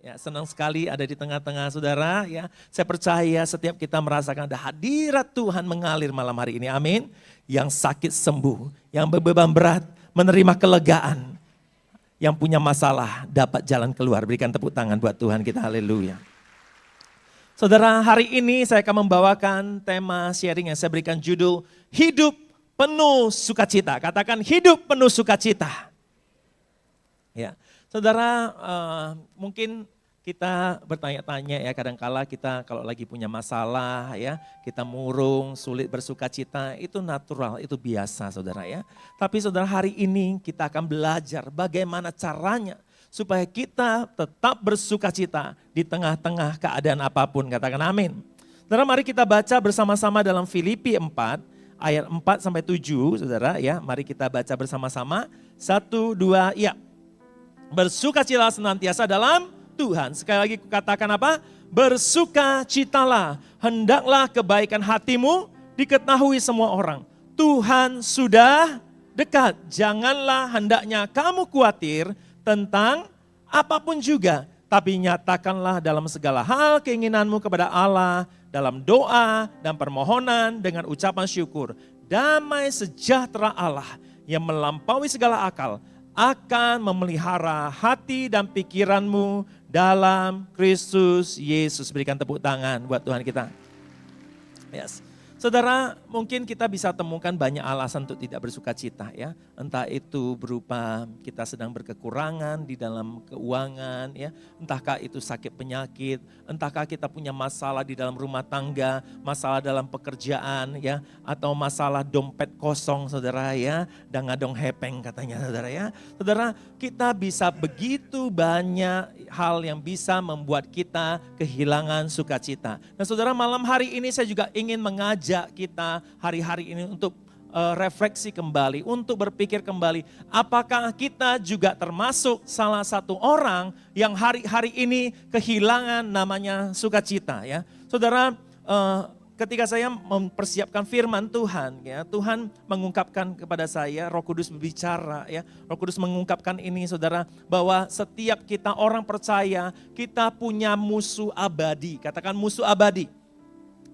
Ya, senang sekali ada di tengah-tengah saudara. Ya, saya percaya setiap kita merasakan ada hadirat Tuhan mengalir malam hari ini. Amin. Yang sakit sembuh, yang berbeban berat menerima kelegaan, yang punya masalah dapat jalan keluar. Berikan tepuk tangan buat Tuhan kita. Haleluya. Saudara, hari ini saya akan membawakan tema sharing yang saya berikan judul Hidup Penuh Sukacita. Katakan hidup penuh sukacita. Ya, saudara, mungkin kita bertanya-tanya ya, kadangkala kita kalau lagi punya masalah ya, kita murung, sulit bersukacita, itu natural, itu biasa saudara ya. Tapi saudara, hari ini kita akan belajar bagaimana caranya supaya kita tetap bersukacita di tengah-tengah keadaan apapun, katakan amin. Saudara, mari kita baca bersama-sama dalam Filipi 4 ayat 4 sampai 7 saudara ya. Mari kita baca bersama-sama, 1, 2, ya. Bersukacitalah senantiasa dalam Tuhan. Sekali lagi katakan apa? Bersukacitalah. Hendaklah kebaikan hatimu diketahui semua orang. Tuhan sudah dekat. Janganlah hendaknya kamu khawatir tentang apapun juga. Tapi nyatakanlah dalam segala hal keinginanmu kepada Allah. Dalam doa dan permohonan dengan ucapan syukur. Damai sejahtera Allah yang melampaui segala akal akan memelihara hati dan pikiranmu dalam Kristus Yesus. Berikan tepuk tangan buat Tuhan kita. Yes. Saudara, mungkin kita bisa temukan banyak alasan untuk tidak bersukacita ya. Entah itu berupa kita sedang berkekurangan di dalam keuangan ya. Entahkah itu sakit penyakit, entahkah kita punya masalah di dalam rumah tangga, masalah dalam pekerjaan ya. Atau masalah dompet kosong saudara ya. Dan ngadong hepeng katanya saudara ya. Saudara, kita bisa begitu banyak hal yang bisa membuat kita kehilangan sukacita. Nah saudara, malam hari ini saya juga ingin mengajak kita hari-hari ini untuk refleksi kembali, untuk berpikir kembali. Apakah kita juga termasuk salah satu orang yang hari-hari ini kehilangan namanya sukacita ya. Saudara, ketika saya mempersiapkan firman Tuhan, ya, Tuhan mengungkapkan kepada saya, Roh Kudus berbicara, ya, Roh Kudus mengungkapkan ini, saudara, bahwa setiap kita orang percaya, kita punya musuh abadi. Katakan musuh abadi.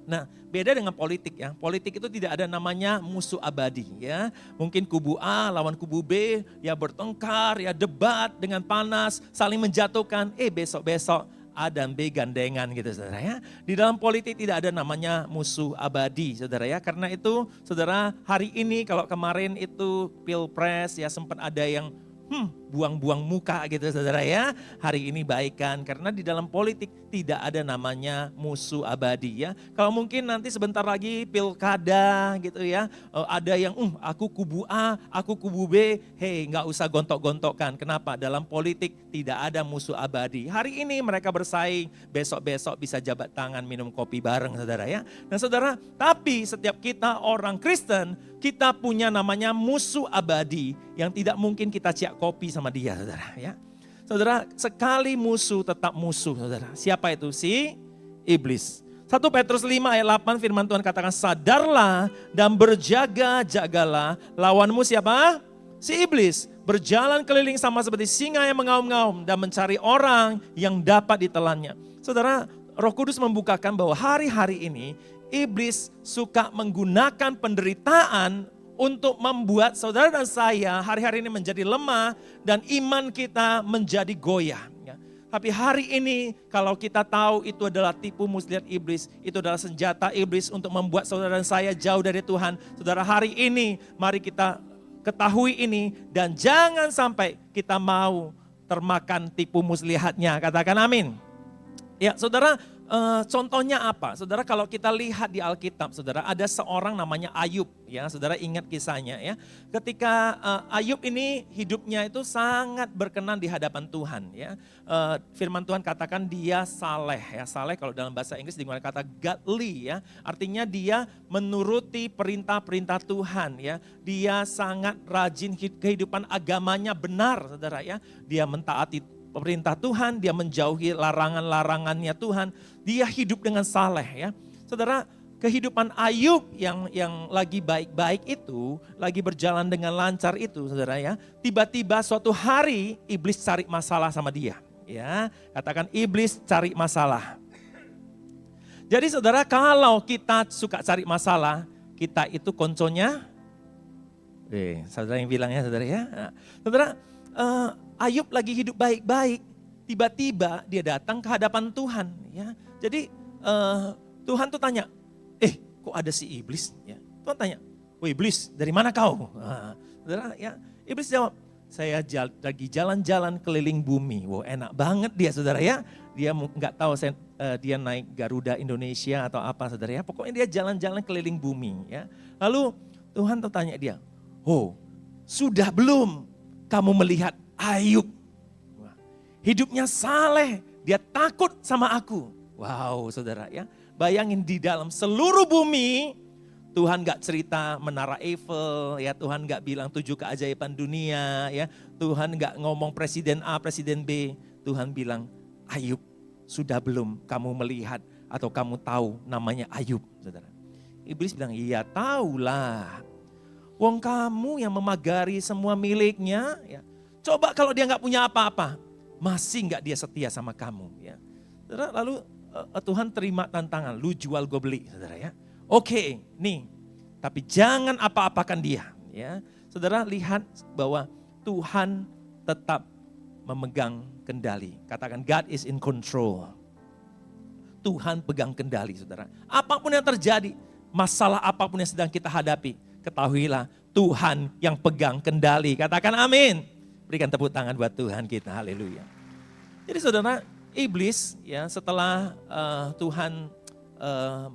Nah, beda dengan politik ya. Politik itu tidak ada namanya musuh abadi ya. Mungkin kubu A lawan kubu B, ya bertengkar, ya debat dengan panas, saling menjatuhkan. Besok-besok A dan B gandengan gitu saudara ya. Di dalam politik tidak ada namanya musuh abadi saudara ya. Karena itu saudara, hari ini kalau kemarin itu pilpres ya sempat ada yang buang-buang muka gitu saudara ya. Hari ini baikan karena di dalam politik tidak ada namanya musuh abadi ya. Kalau mungkin nanti sebentar lagi pilkada gitu ya. Ada yang aku kubu A, aku kubu B. Hei, gak usah gontok-gontokkan. Kenapa? Dalam politik tidak ada musuh abadi. Hari ini mereka bersaing, besok-besok bisa jabat tangan minum kopi bareng saudara ya. Nah saudara, tapi setiap kita orang Kristen, kita punya namanya musuh abadi yang tidak mungkin kita ciak kopi sama dia saudara ya. Saudara, sekali musuh tetap musuh saudara. Siapa itu? Si iblis. 1 Petrus 5 ayat 8 firman Tuhan katakan, sadarlah dan berjaga-jagalah, lawanmu siapa? Si iblis. Berjalan keliling sama seperti singa yang mengaum-ngaum dan mencari orang yang dapat ditelannya. Saudara, Roh Kudus membukakan bahwa hari-hari ini iblis suka menggunakan penderitaan untuk membuat saudara dan saya hari-hari ini menjadi lemah dan iman kita menjadi goyah. Ya. Tapi hari ini kalau kita tahu itu adalah tipu muslihat iblis, itu adalah senjata iblis untuk membuat saudara dan saya jauh dari Tuhan. Saudara, hari ini mari kita ketahui ini dan jangan sampai kita mau termakan tipu muslihatnya. Katakan amin. Ya saudara, contohnya apa? Saudara, kalau kita lihat di Alkitab, saudara, ada seorang namanya Ayub, ya, saudara ingat kisahnya ya. Ketika Ayub ini hidupnya itu sangat berkenan di hadapan Tuhan, ya. Firman Tuhan katakan dia saleh, ya. Saleh kalau dalam bahasa Inggris digunakan kata godly, ya. Artinya dia menuruti perintah-perintah Tuhan, ya. Dia sangat rajin, kehidupan agamanya benar, saudara ya. Dia mentaati perintah Tuhan, dia menjauhi larangan-larangannya Tuhan, dia hidup dengan saleh ya. Saudara, kehidupan Ayub yang lagi baik-baik itu, lagi berjalan dengan lancar itu saudara ya, tiba-tiba suatu hari iblis cari masalah sama dia. Ya, katakan iblis cari masalah. Jadi saudara, kalau kita suka cari masalah, kita itu konconya, saudara yang bilang ya saudara ya. Saudara, Ayub lagi hidup baik-baik, tiba-tiba dia datang ke hadapan Tuhan. Ya, jadi Tuhan tuh tanya, kok ada si iblis? Ya, Tuhan tanya, iblis dari mana kau? Saudara, ya, iblis jawab, saya lagi jalan-jalan keliling bumi. Wow, enak banget dia saudara ya. Dia nggak tahu dia naik Garuda Indonesia atau apa saudara ya. Pokoknya dia jalan-jalan keliling bumi ya. Lalu Tuhan tuh tanya dia, sudah belum kamu melihat Ayub? Hidupnya saleh, dia takut sama aku. Wow saudara ya. Bayangin di dalam seluruh bumi, Tuhan gak cerita menara Eiffel, ya Tuhan gak bilang 7 keajaiban dunia, ya Tuhan gak ngomong presiden A, presiden B. Tuhan bilang, Ayub, sudah belum kamu melihat atau kamu tahu namanya Ayub, saudara. Iblis bilang, iya tahulah. Wong kamu yang memagari semua miliknya, ya. Coba kalau dia gak punya apa-apa, masih gak dia setia sama kamu, ya. Saudara, lalu Tuhan terima tantangan, lu jual gue beli, saudara ya. Oke, nih, tapi jangan apa-apakan dia. Ya, saudara lihat bahwa Tuhan tetap memegang kendali. Katakan God is in control. Tuhan pegang kendali, saudara. Apapun yang terjadi, masalah apapun yang sedang kita hadapi, ketahuilah Tuhan yang pegang kendali. Katakan amin. Berikan tepuk tangan buat Tuhan kita, haleluya. Jadi saudara, iblis ya setelah Tuhan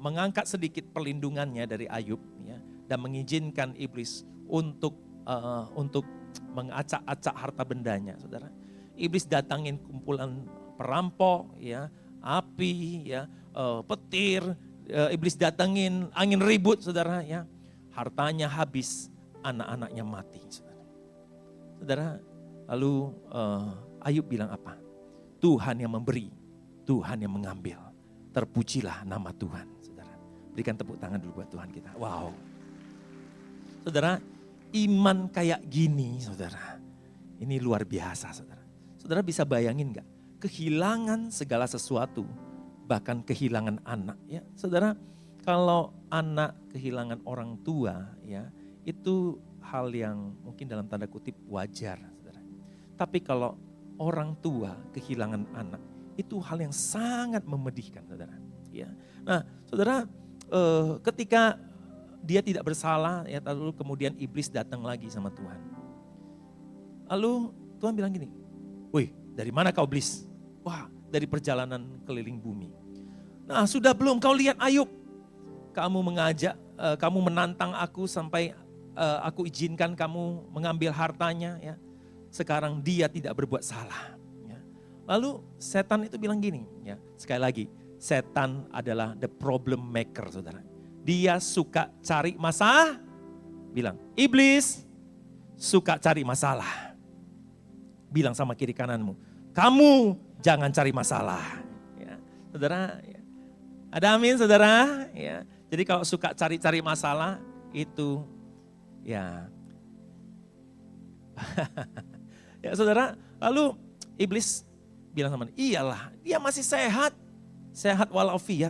mengangkat sedikit perlindungannya dari Ayub ya, dan mengizinkan iblis untuk mengacak-acak harta bendanya, saudara. Iblis datangin kumpulan perampok, ya, api, ya, petir. Iblis datangin angin ribut, saudara. Ya, hartanya habis, anak-anaknya mati, saudara. Saudara, lalu Ayub bilang apa? Tuhan yang memberi, Tuhan yang mengambil. Terpujilah nama Tuhan, saudara. Berikan tepuk tangan dulu buat Tuhan kita. Wow. Saudara, iman kayak gini, saudara. Ini luar biasa, saudara. Saudara bisa bayangin gak? Kehilangan segala sesuatu, bahkan kehilangan anak. Ya, saudara, kalau anak kehilangan orang tua, ya, itu hal yang mungkin dalam tanda kutip wajar, saudara. Tapi kalau orang tua kehilangan anak, itu hal yang sangat memedihkan, saudara. Ya. Nah, saudara, ketika dia tidak bersalah, ya, lalu kemudian iblis datang lagi sama Tuhan. Lalu Tuhan bilang gini, wih, dari mana kau iblis? Wah, dari perjalanan keliling bumi. Nah, sudah belum kau lihat Ayub? Kamu kamu menantang aku sampai aku izinkan kamu mengambil hartanya. Ya. Sekarang dia tidak berbuat salah. Lalu setan itu bilang gini, ya, sekali lagi, setan adalah the problem maker, saudara. Dia suka cari masalah, bilang, iblis suka cari masalah. Bilang sama kiri kananmu, kamu jangan cari masalah. Ya, saudara, ya. Ada amin saudara? Ya. Jadi kalau suka cari-cari masalah, itu ya. Ya saudara, lalu iblis bilang sama dia, iyalah dia masih sehat, sehat walafiat.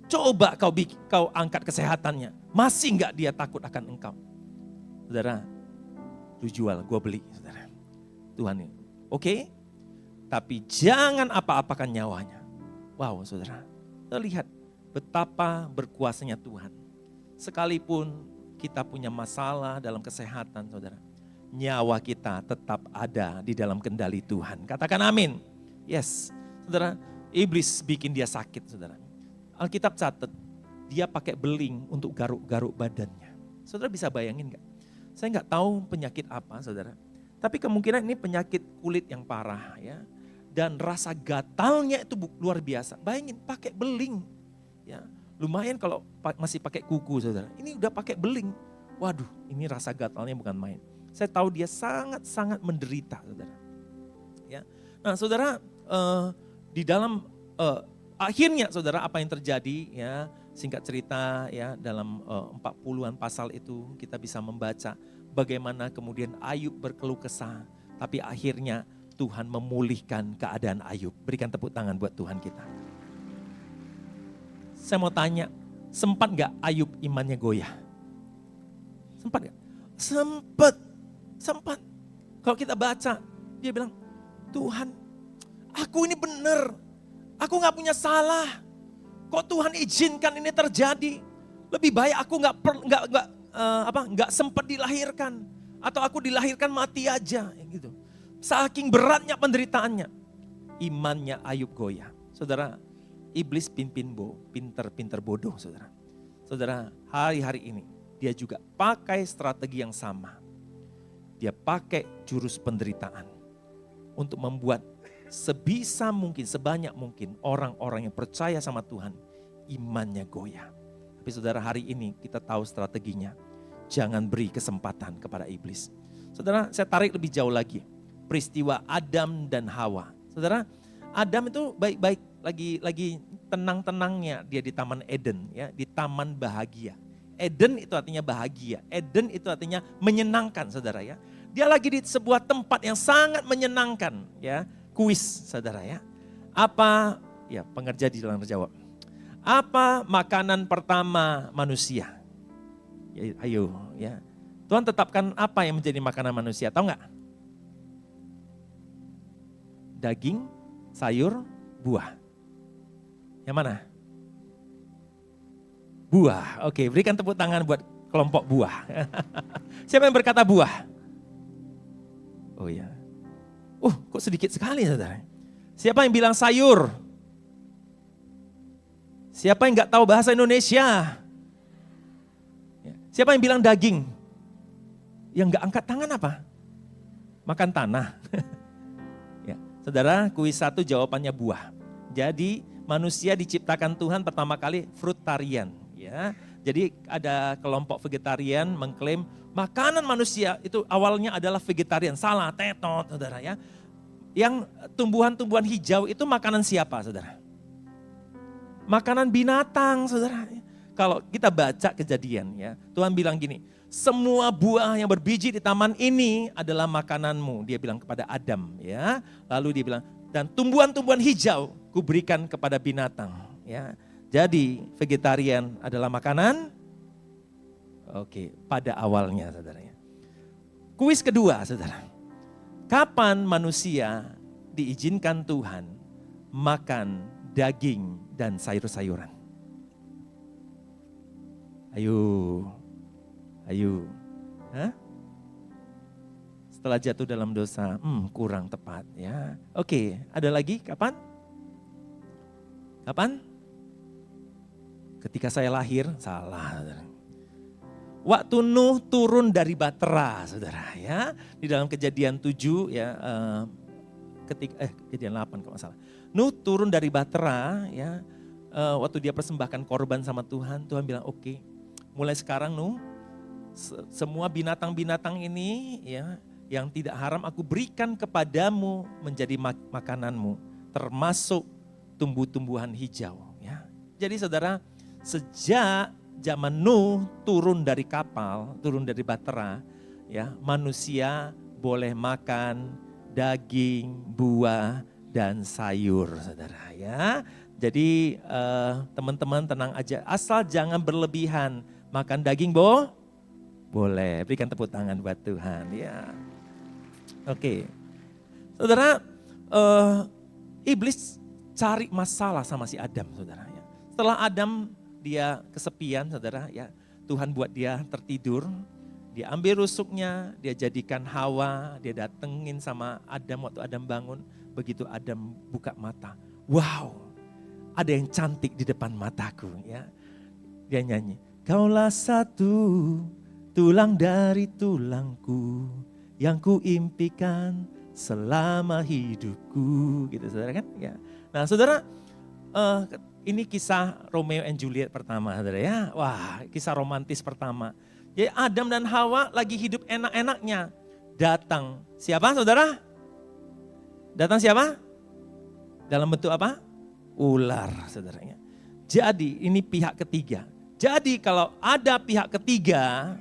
Coba kau angkat kesehatannya, masih enggak dia takut akan engkau. Saudara, lu jual, gua beli, saudara. Tuhan ini, oke, tapi jangan apa-apakan nyawanya. Wow, saudara, kita lihat betapa berkuasanya Tuhan. Sekalipun kita punya masalah dalam kesehatan, saudara, nyawa kita tetap ada di dalam kendali Tuhan. Katakan amin. Yes, saudara, iblis bikin dia sakit, saudara. Alkitab catat, dia pakai beling untuk garuk-garuk badannya. Saudara bisa bayangin gak? Saya gak tahu penyakit apa, saudara. Tapi kemungkinan ini penyakit kulit yang parah, ya. Dan rasa gatalnya itu luar biasa. Bayangin pakai beling, ya. Lumayan kalau masih pakai kuku, saudara. Ini udah pakai beling. Waduh, ini rasa gatalnya bukan main. Saya tahu dia sangat-sangat menderita, saudara. Ya. Nah, saudara, di dalam akhirnya saudara apa yang terjadi ya, singkat cerita ya, dalam 40-an pasal itu kita bisa membaca bagaimana kemudian Ayub berkeluh kesah, tapi akhirnya Tuhan memulihkan keadaan Ayub. Berikan tepuk tangan buat Tuhan kita. Saya mau tanya, sempat gak Ayub imannya goyah? Sempat gak? Sempat. Kalau kita baca, dia bilang, Tuhan, aku ini benar. Aku gak punya salah. Kok Tuhan izinkan ini terjadi? Lebih baik aku nggak sempat dilahirkan, atau aku dilahirkan mati aja, gitu. Saking beratnya penderitaannya, imannya Ayub goyah. Saudara, iblis pinter bodoh, saudara. Saudara, hari-hari ini dia juga pakai strategi yang sama. Dia pakai jurus penderitaan untuk membuat sebisa mungkin, sebanyak mungkin orang-orang yang percaya sama Tuhan, imannya goyah. Tapi saudara, hari ini kita tahu strateginya. Jangan beri kesempatan kepada iblis. Saudara, saya tarik lebih jauh lagi. Peristiwa Adam dan Hawa. Saudara, Adam itu baik-baik, lagi tenang-tenangnya dia di Taman Eden, ya, di taman bahagia. Eden itu artinya bahagia. Eden itu artinya menyenangkan, saudara ya. Dia lagi di sebuah tempat yang sangat menyenangkan, ya. Kuis, saudara ya. Apa, ya, pengerja di dalam terjawab. Apa makanan pertama manusia? Ya, ayo, ya. Tuhan tetapkan apa yang menjadi makanan manusia, tahu nggak? Daging, sayur, buah. Yang mana? Buah. Oke, berikan tepuk tangan buat kelompok buah. Siapa yang berkata buah? Oh ya. Kok sedikit sekali, saudara. Siapa yang bilang sayur? Siapa yang nggak tahu bahasa Indonesia? Siapa yang bilang daging? Yang nggak angkat tangan apa? Makan tanah. Ya, saudara, kuis 1 jawabannya buah. Jadi manusia diciptakan Tuhan pertama kali fruitarian. Ya, jadi ada kelompok vegetarian mengklaim makanan manusia itu awalnya adalah vegetarian. Salah, tetot, saudara ya. Yang tumbuhan-tumbuhan hijau itu makanan siapa, saudara? Makanan binatang, saudara. Kalau kita baca Kejadian, ya, Tuhan bilang gini, semua buah yang berbiji di taman ini adalah makananmu. Dia bilang kepada Adam, ya. Lalu dia bilang, dan tumbuhan-tumbuhan hijau kuberikan kepada binatang, ya. Jadi vegetarian adalah makanan, oke, pada awalnya, saudara. Kuis kedua, saudara. Kapan manusia diizinkan Tuhan makan daging dan sayur-sayuran? Ayo. Hah? Setelah jatuh dalam dosa, kurang tepat ya. Oke, ada lagi kapan? Kapan? Ketika saya lahir, salah. Waktu Nuh turun dari Bahtera, saudara ya. Di dalam Kejadian 7 ya, Kejadian 8 kalau nggak salah. Nuh turun dari Bahtera ya, waktu dia persembahkan korban sama Tuhan, Tuhan bilang oke, mulai sekarang Nuh, semua binatang-binatang ini ya, yang tidak haram aku berikan kepadamu menjadi makananmu, termasuk tumbuh-tumbuhan hijau. Ya. Jadi saudara, sejak zaman Nuh turun dari kapal, turun dari Bahtera, ya, manusia boleh makan daging, buah, dan sayur, saudara ya. Jadi teman-teman tenang aja, asal jangan berlebihan. Makan daging boleh, berikan tepuk tangan buat Tuhan ya. Oke, saudara, iblis cari masalah sama si Adam, saudara ya. Setelah Adam dia kesepian, saudara ya, Tuhan buat dia tertidur, dia ambil rusuknya, dia jadikan Hawa, dia datengin sama Adam waktu Adam bangun. Begitu Adam buka mata, wow, ada yang cantik di depan mataku ya. Dia nyanyi, kaulah satu tulang dari tulangku yang kuimpikan selama hidupku, gitu saudara kan ya. Nah saudara, ini kisah Romeo and Juliet pertama, saudara ya. Wah, kisah romantis pertama. Jadi Adam dan Hawa lagi hidup enak-enaknya. Datang siapa, saudara? Datang siapa? Dalam bentuk apa? Ular, saudaranya. Jadi ini pihak ketiga. Jadi kalau ada pihak ketiga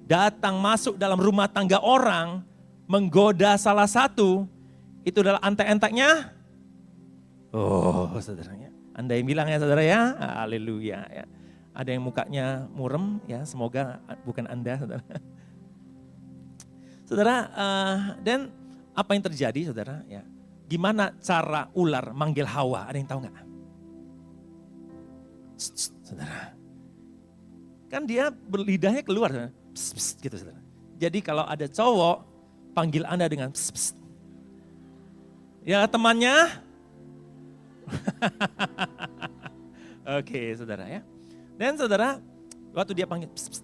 datang masuk dalam rumah tangga orang, menggoda salah satu, itu adalah antek-enteknya. Oh, saudaranya. Anda yang bilang ya saudara ya, haleluya ya. Ada yang mukanya murem ya, semoga bukan Anda saudara. Saudara, dan apa yang terjadi saudara ya? Gimana cara ular manggil Hawa? Ada yang tahu nggak? Saudara, kan dia berlidahnya keluar, saudara. Pss, pss, gitu saudara. Jadi kalau ada cowok panggil Anda dengan pss, pss. Ya temannya. Oke saudara ya. Dan saudara, waktu dia panggil, pss, pss.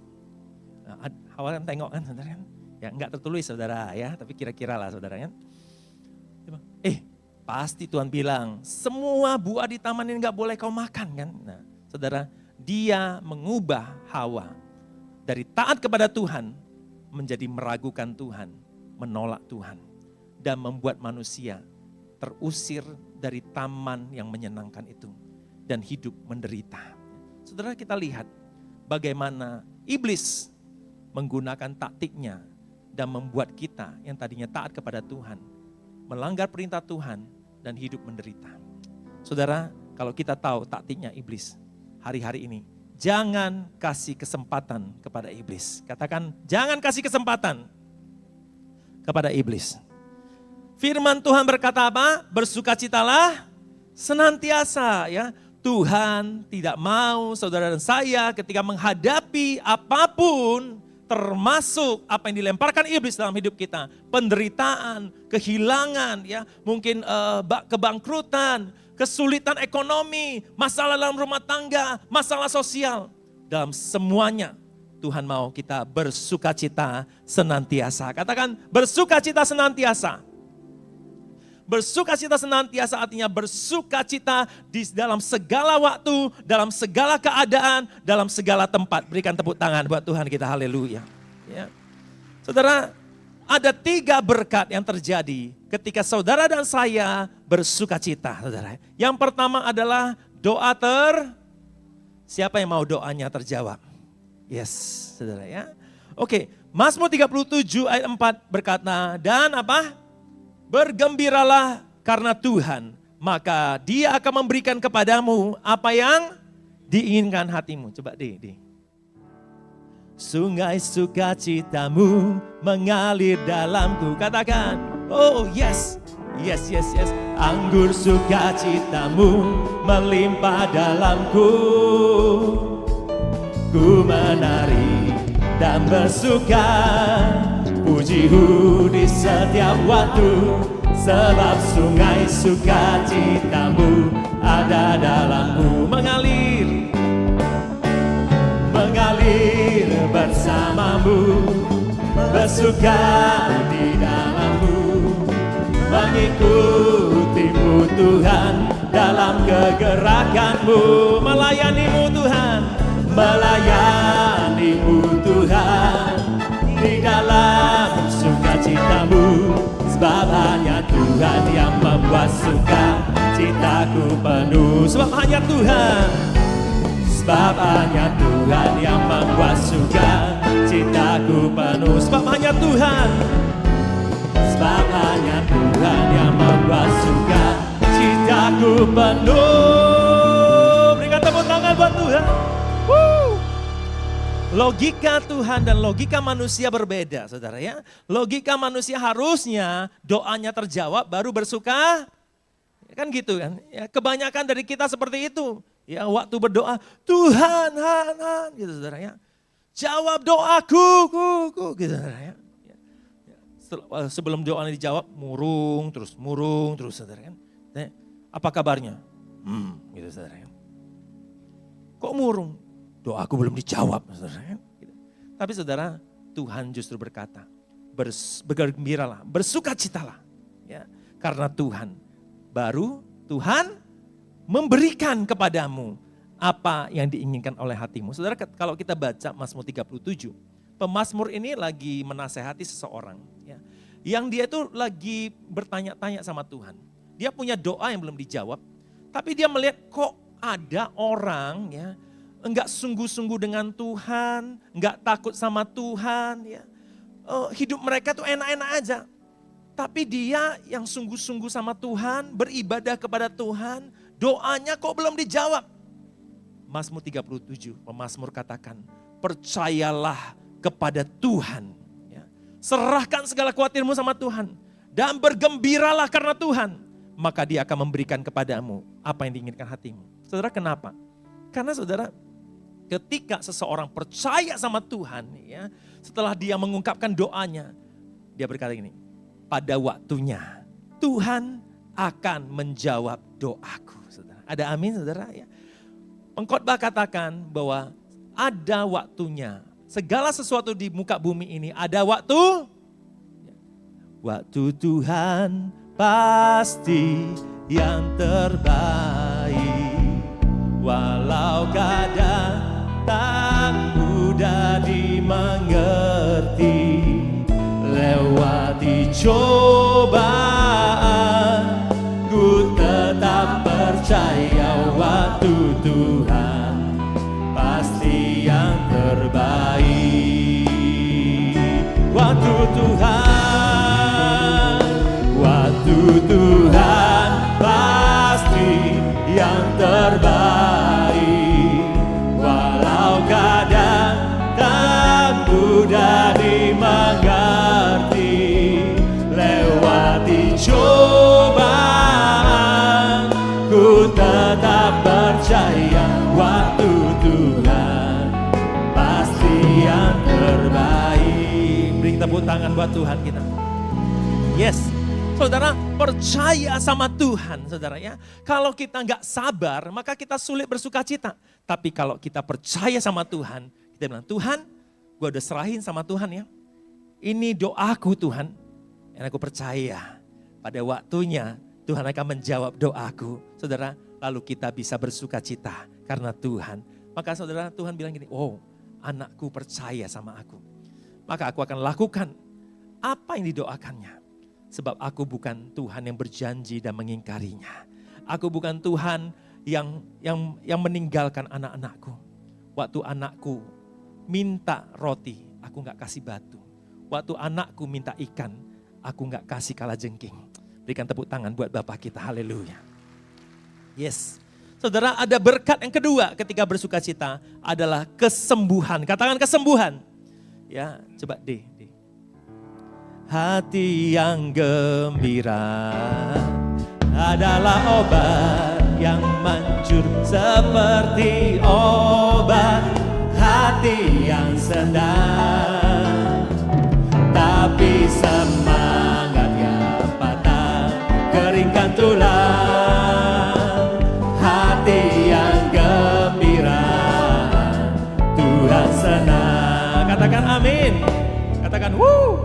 Nah, Hawa kan tengok kan saudara kan. Ya enggak tertulis saudara ya, tapi kira-kira lah saudara kan. Pasti Tuhan bilang, semua buah di taman ini enggak boleh kau makan kan. Nah saudara, dia mengubah Hawa dari taat kepada Tuhan menjadi meragukan Tuhan, menolak Tuhan. Dan membuat manusia terusir dari taman yang menyenangkan itu dan hidup menderita. Saudara, kita lihat bagaimana iblis menggunakan taktiknya dan membuat kita yang tadinya taat kepada Tuhan melanggar perintah Tuhan dan hidup menderita. Saudara, kalau kita tahu taktiknya iblis hari-hari ini, jangan kasih kesempatan kepada iblis. Katakan, jangan kasih kesempatan kepada iblis. Firman Tuhan berkata apa? Bersukacitalah senantiasa ya. Tuhan tidak mau saudara dan saya ketika menghadapi apapun termasuk apa yang dilemparkan iblis dalam hidup kita. Penderitaan, kehilangan ya, mungkin kebangkrutan, kesulitan ekonomi, masalah dalam rumah tangga, masalah sosial. Dalam semuanya Tuhan mau kita bersukacita senantiasa. Katakan bersukacita senantiasa. Bersukacita senantiasa artinya bersukacita di dalam segala waktu, dalam segala keadaan, dalam segala tempat. Berikan tepuk tangan buat Tuhan kita, haleluya. Ya. Saudara, ada 3 berkat yang terjadi ketika saudara dan saya bersukacita. Saudara. Yang pertama adalah doa siapa yang mau doanya terjawab? Yes, saudara ya. Oke, Mazmur 37 ayat 4 berkata, dan apa? Bergembiralah karena Tuhan, maka Dia akan memberikan kepadamu apa yang diinginkan hatimu. Coba deh. Sungai sukacitamu mengalir dalamku. Katakan, oh yes. Anggur sukacitamu melimpah dalamku. Ku menari dan bersuka, pujimu di setiap waktu, sebab sungai sukacitamu ada dalamku. Mengalir bersamamu, bersuka di dalammu, mengikutimu Tuhan dalam kegerakanmu, melayanimu Tuhan, di dalam sukacitamu, sebab hanya Tuhan yang membuat sukacitaku penuh. Sebab hanya Tuhan yang membuat sukacitaku penuh. Sebab hanya Tuhan yang membuat sukacitaku penuh. Berikan tepuk tangan buat Tuhan. Logika Tuhan dan logika manusia berbeda, saudara ya. Logika manusia harusnya doanya terjawab baru bersuka. Kan gitu kan. Ya, kebanyakan dari kita seperti itu. Ya, waktu berdoa, Tuhan, gitu saudara ya. Jawab doaku, gitu saudara ya. Sebelum doanya dijawab, murung terus saudara kan. Apa kabarnya? Gitu saudara ya. Kok murung? Doaku belum dijawab. Saudara. Tapi saudara, Tuhan justru berkata, bergembiralah, bersukacitalah. Ya, karena Tuhan memberikan kepadamu apa yang diinginkan oleh hatimu. Saudara, kalau kita baca Mazmur 37, pemazmur ini lagi menasehati seseorang. Ya, yang dia itu lagi bertanya-tanya sama Tuhan. Dia punya doa yang belum dijawab, tapi dia melihat kok ada orang ya, enggak sungguh-sungguh dengan Tuhan, enggak takut sama Tuhan, ya. Hidup mereka tuh enak-enak aja. Tapi dia yang sungguh-sungguh sama Tuhan, beribadah kepada Tuhan, doanya kok belum dijawab. Mazmur 37, pemazmur katakan, percayalah kepada Tuhan. Ya. Serahkan segala khawatirmu sama Tuhan. Dan bergembiralah karena Tuhan. Maka dia akan memberikan kepadamu apa yang diinginkan hatimu. Saudara, kenapa? Karena saudara, ketika seseorang percaya sama Tuhan, ya, setelah dia mengungkapkan doanya, dia berkata gini, pada waktunya Tuhan akan menjawab doaku. Saudara. Ada amin saudara ya. Pengkhotbah katakan bahwa ada waktunya. Segala sesuatu di muka bumi ini ada waktu. Waktu Tuhan pasti yang terbaik. Walau kadang tak mudah dimengerti. Lewati cobaan, ku tetap percaya waktu Tuhan pasti yang terbaik. Waktu Tuhan pasti yang terbaik. Walau kadang tak mudah dimengerti. Lewati cobaan, ku tetap percaya waktu Tuhan pasti yang terbaik. Beri tepuk tangan buat Tuhan kita. Yes, saudara, percaya sama Tuhan, saudara ya. Kalau kita nggak sabar, maka kita sulit bersuka cita. Tapi kalau kita percaya sama Tuhan, kita bilang, Tuhan, gue udah serahin sama Tuhan ya. Ini doaku Tuhan. Dan aku percaya pada waktunya Tuhan akan menjawab doaku. Saudara, lalu kita bisa bersuka cita karena Tuhan. Maka saudara, Tuhan bilang gini, oh anakku percaya sama aku. Maka aku akan lakukan apa yang didoakannya. Sebab aku bukan Tuhan yang berjanji dan mengingkarinya. Aku bukan Tuhan yang meninggalkan anak-anakku. Waktu anakku minta roti, aku gak kasih batu. Waktu anakku minta ikan, aku gak kasih kalajengking. Berikan tepuk tangan buat Bapak kita, haleluya. Yes, saudara, ada berkat yang kedua ketika bersuka cita adalah kesembuhan. Katakan kesembuhan. Ya, coba D. Hati yang gembira adalah obat yang manjur seperti obat hati yang sedang. Tapi semangatnya patah, keringkan tulang. Hati yang gembira, Tuhan senang. Katakan amin. Katakan wuh.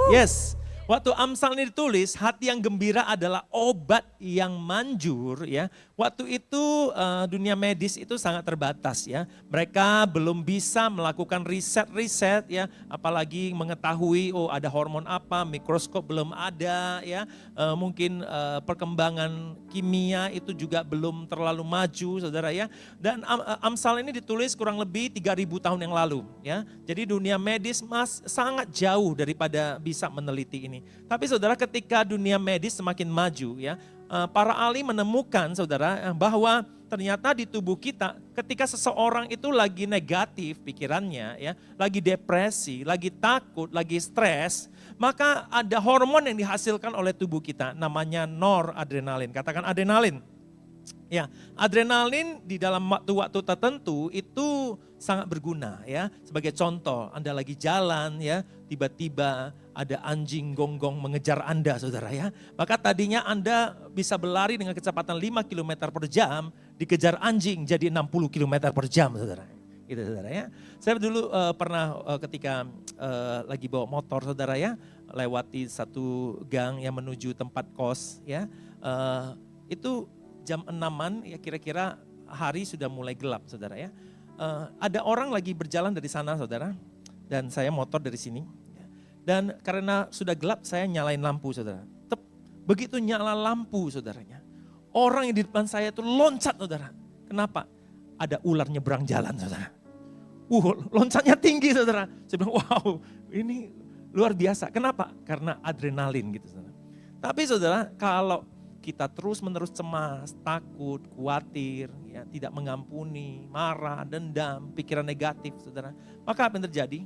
Yes, waktu Amsal ini ditulis, hati yang gembira adalah obat yang manjur ya. Waktu itu dunia medis itu sangat terbatas ya. Mereka belum bisa melakukan riset-riset ya. Apalagi mengetahui oh ada hormon apa, mikroskop belum ada ya. Mungkin perkembangan kimia itu juga belum terlalu maju saudara ya. Dan Amsal ini ditulis kurang lebih 3.000 tahun yang lalu ya. Jadi dunia medis sangat jauh daripada bisa meneliti ini. Tapi saudara, ketika dunia medis semakin maju ya, para ahli menemukan saudara bahwa ternyata di tubuh kita ketika seseorang itu lagi negatif pikirannya ya, lagi depresi, lagi takut, lagi stres, maka ada hormon yang dihasilkan oleh tubuh kita namanya noradrenalin. Katakan adrenalin. Ya, adrenalin di dalam waktu-waktu tertentu itu sangat berguna ya. Sebagai contoh, Anda lagi jalan ya, tiba-tiba ada anjing gonggong mengejar Anda saudara ya. Maka tadinya Anda bisa berlari dengan kecepatan 5 km per jam, dikejar anjing jadi 60 km per jam saudara. Gitu saudara ya. Saya dulu pernah ketika lagi bawa motor saudara ya, lewati satu gang yang menuju tempat kos ya. Itu jam 6-an ya, kira-kira hari sudah mulai gelap saudara ya. Ada orang lagi berjalan dari sana saudara, dan saya motor dari sini. Dan karena sudah gelap saya nyalain lampu saudara. Begitu nyala lampu saudaranya, orang yang di depan saya itu loncat saudara. Kenapa? Ada ular nyebrang jalan saudara. Loncatnya tinggi saudara. Saya bilang wow, ini luar biasa. Kenapa? Karena adrenalin gitu. Saudara. Tapi saudara, kalau kita terus-menerus cemas, takut, khawatir, ya, tidak mengampuni, marah, dendam, pikiran negatif, saudara. Maka apa yang terjadi?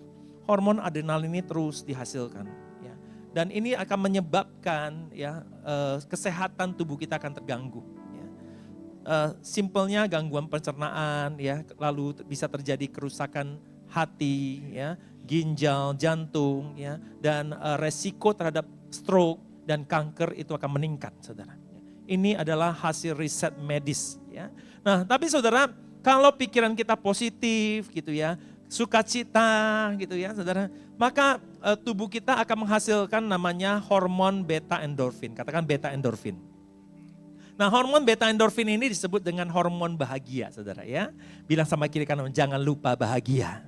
Hormon adrenalin ini terus dihasilkan. Ya. Dan ini akan menyebabkan ya, kesehatan tubuh kita akan terganggu. Ya. Simpelnya gangguan pencernaan, ya, lalu bisa terjadi kerusakan hati, ya, ginjal, jantung, ya, dan resiko terhadap stroke dan kanker itu akan meningkat, saudara. Ini adalah hasil riset medis, ya. Nah, tapi saudara, kalau pikiran kita positif, gitu ya, sukacita, gitu ya, saudara, maka tubuh kita akan menghasilkan namanya hormon beta endorfin. Katakan beta endorfin. Nah, hormon beta endorfin ini disebut dengan hormon bahagia, saudara ya. Bilang sama kiri kanan, jangan lupa bahagia.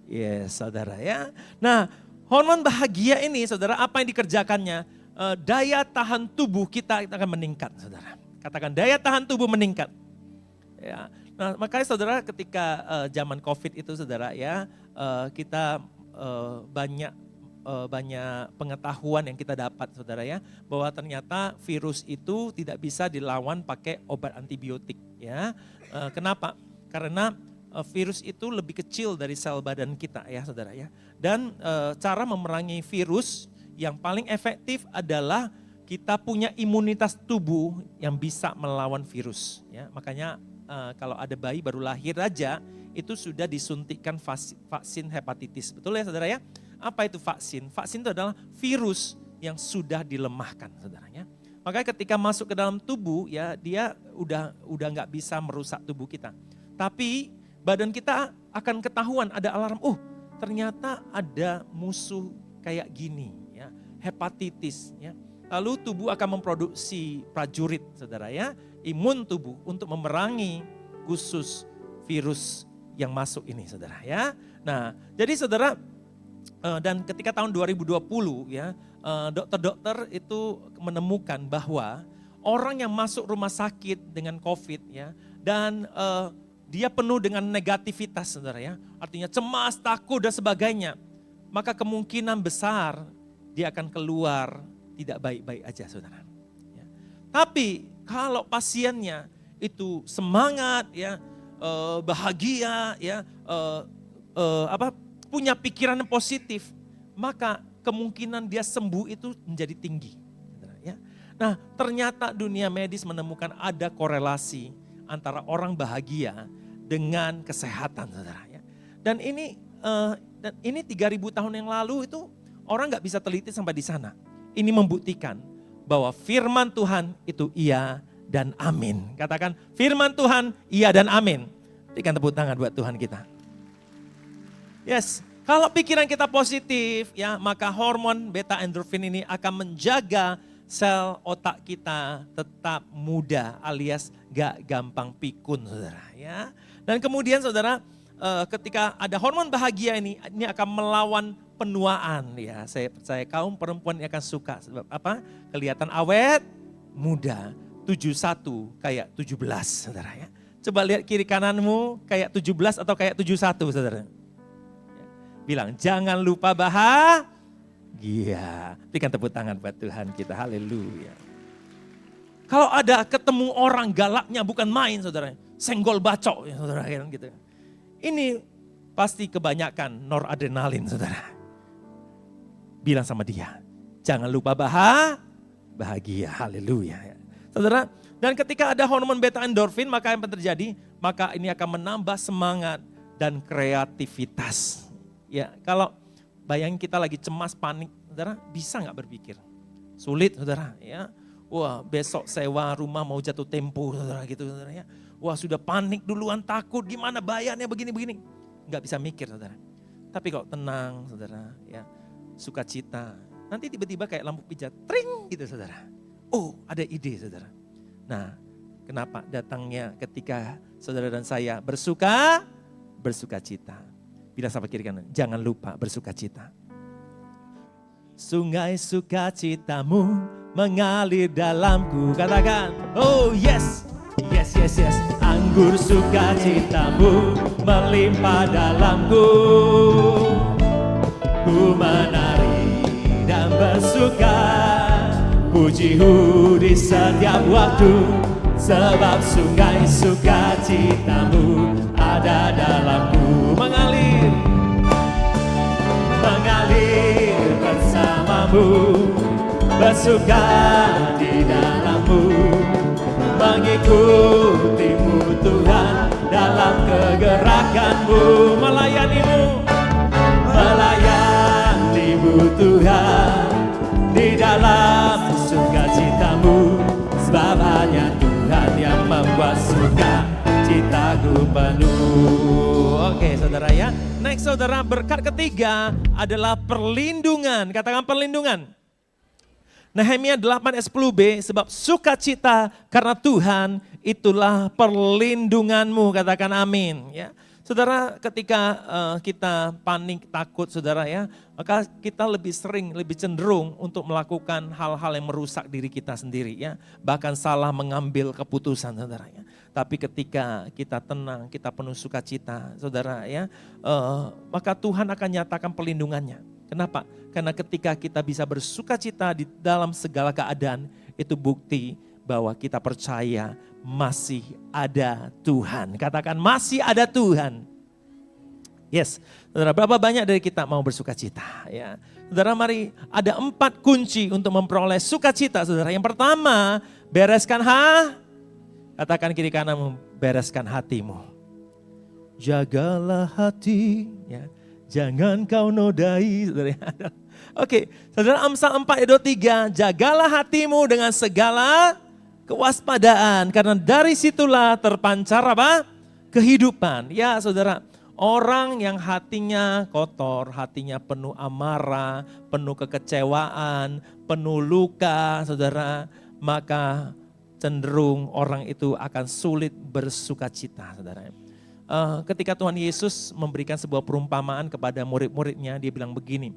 Yes, saudara ya. Nah, hormon bahagia ini, saudara, apa yang dikerjakannya? Daya tahan tubuh kita akan meningkat, saudara. Katakan daya tahan tubuh meningkat. Ya. Nah, makanya saudara ketika zaman COVID itu, saudara ya, kita banyak pengetahuan yang kita dapat, saudara ya, bahwa ternyata virus itu tidak bisa dilawan pakai obat antibiotik, ya. Kenapa? Karena virus itu lebih kecil dari sel badan kita, ya, saudara ya. Dan cara memerangi virus yang paling efektif adalah kita punya imunitas tubuh yang bisa melawan virus, ya. Makanya kalau ada bayi baru lahir aja itu sudah disuntikkan vaksin hepatitis, betul ya, saudara ya? Apa itu vaksin? Vaksin itu adalah virus yang sudah dilemahkan, saudaranya. Makanya ketika masuk ke dalam tubuh, ya, dia udah nggak bisa merusak tubuh kita. Tapi badan kita akan ketahuan ada alarm. Ternyata ada musuh kayak gini, ya, hepatitis. Ya. Lalu tubuh akan memproduksi prajurit, saudara ya, imun tubuh untuk memerangi khusus virus yang masuk ini, saudara ya. Nah, jadi saudara, dan ketika tahun 2020 ya, dokter-dokter itu menemukan bahwa orang yang masuk rumah sakit dengan COVID ya, dan dia penuh dengan negativitas, saudara ya, artinya cemas, takut dan sebagainya, maka kemungkinan besar dia akan keluar tidak baik-baik aja, saudara. Ya. Tapi kalau pasiennya itu semangat, ya, bahagia, ya, punya pikiran yang positif, maka kemungkinan dia sembuh itu menjadi tinggi. Ya. Nah, ternyata dunia medis menemukan ada korelasi antara orang bahagia dengan kesehatan, saudara. Ya. Dan ini 3.000 tahun yang lalu itu orang nggak bisa teliti sampai di sana. Ini membuktikan bahwa firman Tuhan itu iya dan amin. Katakan firman Tuhan iya dan amin. Berikan tepuk tangan buat Tuhan kita. Yes, kalau pikiran kita positif, ya, maka hormon beta endorfin ini akan menjaga sel otak kita tetap muda alias gak gampang pikun, saudara. Ya. Dan kemudian saudara, ketika ada hormon bahagia ini akan melawan penuaan. Ya, saya percaya kaum perempuan yang akan suka. Sebab apa? Kelihatan awet, muda. 71 kayak 17, saudara ya. Coba lihat kiri kananmu kayak 17 atau kayak 71, saudara. Bilang, jangan lupa bahagia. Berikan tepuk tangan buat Tuhan kita, haleluya. Kalau ada ketemu orang galaknya bukan main, saudara. Senggol bacok, ya, saudara. Gitu. Ini pasti kebanyakan noradrenalin, saudara. Bilang sama dia, jangan lupa bahagia, haleluya. Saudara, dan ketika ada hormon beta endorfin, maka apa yang terjadi? Maka ini akan menambah semangat dan kreativitas. Ya, kalau bayangin kita lagi cemas, panik, saudara, bisa nggak berpikir? Sulit, saudara. Ya, wah, besok sewa rumah mau jatuh tempo, saudara, gitu, saudara. Ya, wah, sudah panik duluan, takut, gimana bayarnya begini-begini, nggak bisa mikir, saudara. Tapi kalau tenang, saudara, ya, sukacita, nanti tiba-tiba kayak lampu pijat, tring, gitu, saudara. Oh, ada ide, saudara. Nah, kenapa datangnya ketika saudara dan saya bersukacita. Bila sama kiri kanan, jangan lupa bersukacita. Sungai sukacitamu mengalir dalamku. Katakan, oh yes, yes, yes, yes. Anggur sukacitamu melimpah dalamku. Ku menari bersuka, pujimu di setiap waktu, sebab sungai sukacitamu ada dalamku. Mengalir bersamamu, bersuka di dalammu, mengikutimu Tuhan dalam kegerakanmu, melayanimu Tuhan di dalam sukacitamu, sebab hanya Tuhan yang membuat sukacitaku penuh. Oke saudara ya, next saudara, berkat ketiga adalah perlindungan. Katakan perlindungan. Nehemia 8 ayat 10b, sebab sukacita karena Tuhan itulah perlindunganmu. Katakan amin ya. Saudara, ketika kita panik, takut saudara ya, maka kita lebih cenderung untuk melakukan hal-hal yang merusak diri kita sendiri ya. Bahkan salah mengambil keputusan saudara ya. Tapi ketika kita tenang, kita penuh sukacita saudara ya, maka Tuhan akan nyatakan perlindungannya. Kenapa? Karena ketika kita bisa bersukacita di dalam segala keadaan, itu bukti bahwa kita percaya masih ada Tuhan. Katakan masih ada Tuhan. Yes, saudara, berapa banyak dari kita mau bersukacita ya? Saudara, mari, ada 4 kunci untuk memperoleh sukacita saudara. Yang pertama, bereskan katakan kiri kanan, bereskan hatimu. Jagalah hati ya, jangan kau nodai saudara. Oke, saudara, Amsal 4 ayat 23, jagalah hatimu dengan segala kewaspadaan, karena dari situlah terpancar apa? Kehidupan. Ya saudara, orang yang hatinya kotor, hatinya penuh amarah, penuh kekecewaan, penuh luka saudara, maka cenderung orang itu akan sulit bersukacita saudara. Ketika Tuhan Yesus memberikan sebuah perumpamaan kepada murid-muridnya, dia bilang begini,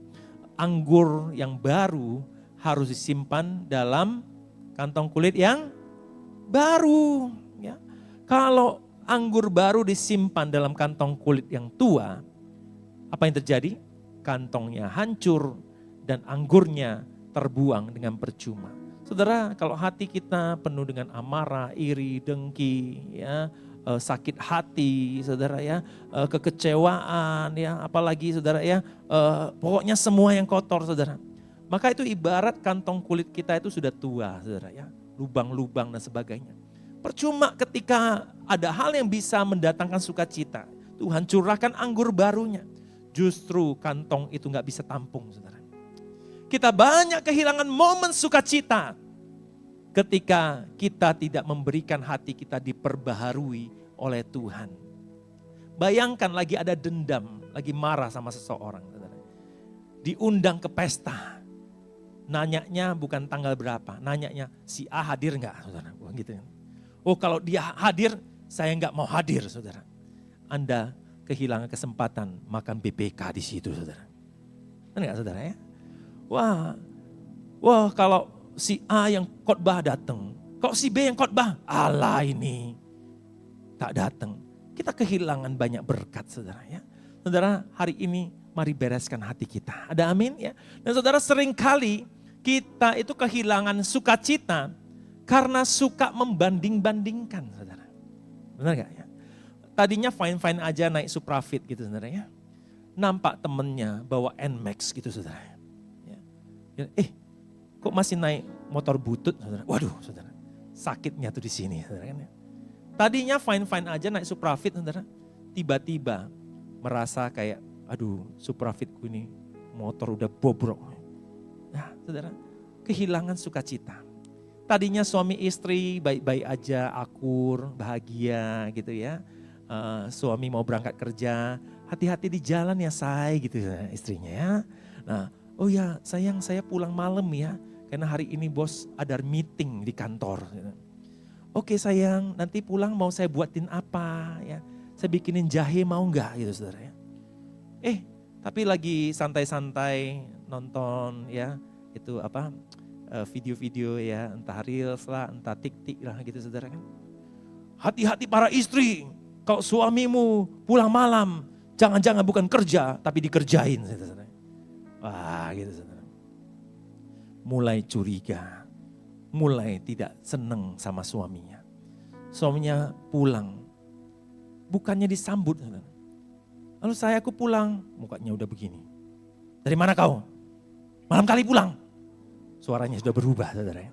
anggur yang baru harus disimpan dalam kantong kulit yang baru. Ya. Kalau anggur baru disimpan dalam kantong kulit yang tua, apa yang terjadi? Kantongnya hancur dan anggurnya terbuang dengan percuma. Saudara, kalau hati kita penuh dengan amarah, iri, dengki, ya, sakit hati, saudara ya, kekecewaan, ya, apalagi saudara ya, pokoknya semua yang kotor, saudara. Maka itu ibarat kantong kulit kita itu sudah tua, saudara ya, lubang-lubang dan sebagainya. Percuma ketika ada hal yang bisa mendatangkan sukacita, Tuhan curahkan anggur barunya, justru kantong itu nggak bisa tampung, saudara. Kita banyak kehilangan momen sukacita ketika kita tidak memberikan hati kita diperbaharui oleh Tuhan. Bayangkan lagi ada dendam, lagi marah sama seseorang, saudara. Diundang ke pesta. Nanyanya bukan tanggal berapa, nanyanya si A hadir enggak, saudara. Gitu. Oh kalau dia hadir, saya enggak mau hadir, saudara. Anda kehilangan kesempatan makan BPK di situ, saudara. Enggak, saudara ya? Wah kalau si A yang khotbah datang, kalau si B yang khotbah, Allah ini tak datang. Kita kehilangan banyak berkat, saudara ya. Saudara, hari ini mari bereskan hati kita. Ada amin ya? Dan saudara, seringkali kita itu kehilangan sukacita karena suka membanding-bandingkan, saudara. Benar gak ya? Tadinya fine-fine aja naik Suprafit gitu, saudara ya. Nampak temennya bawa NMAX gitu, saudara. Ya. Kok masih naik motor butut, saudara? Waduh, saudara. Sakitnya tuh di sini, saudara kan ya. Tadinya fine-fine aja naik Suprafit, saudara. Tiba-tiba merasa kayak, aduh, Suprafitku ini motor udah bobrok. Nah, saudara, kehilangan sukacita. Tadinya suami istri baik-baik aja, akur, bahagia gitu ya. Suami mau berangkat kerja, hati-hati di jalan ya say gitu ya, istrinya ya. Nah, oh ya sayang saya pulang malam ya, karena hari ini bos ada meeting di kantor. Oke sayang, nanti pulang mau saya buatin apa ya, saya bikinin jahe mau enggak gitu saudara ya. Tapi lagi santai-santai nonton ya, itu apa, video-video ya, entah reels lah, entah tik-tik lah gitu saudara kan. Hati-hati para istri, kalau suamimu pulang malam, jangan-jangan bukan kerja, tapi dikerjain. Saudara. Wah gitu saudara. mulai curiga, mulai tidak senang sama suaminya. Suaminya pulang, bukannya disambut. Lalu aku pulang, mukanya udah begini. Dari mana kau? Malam kali pulang. Suaranya sudah berubah, saudara.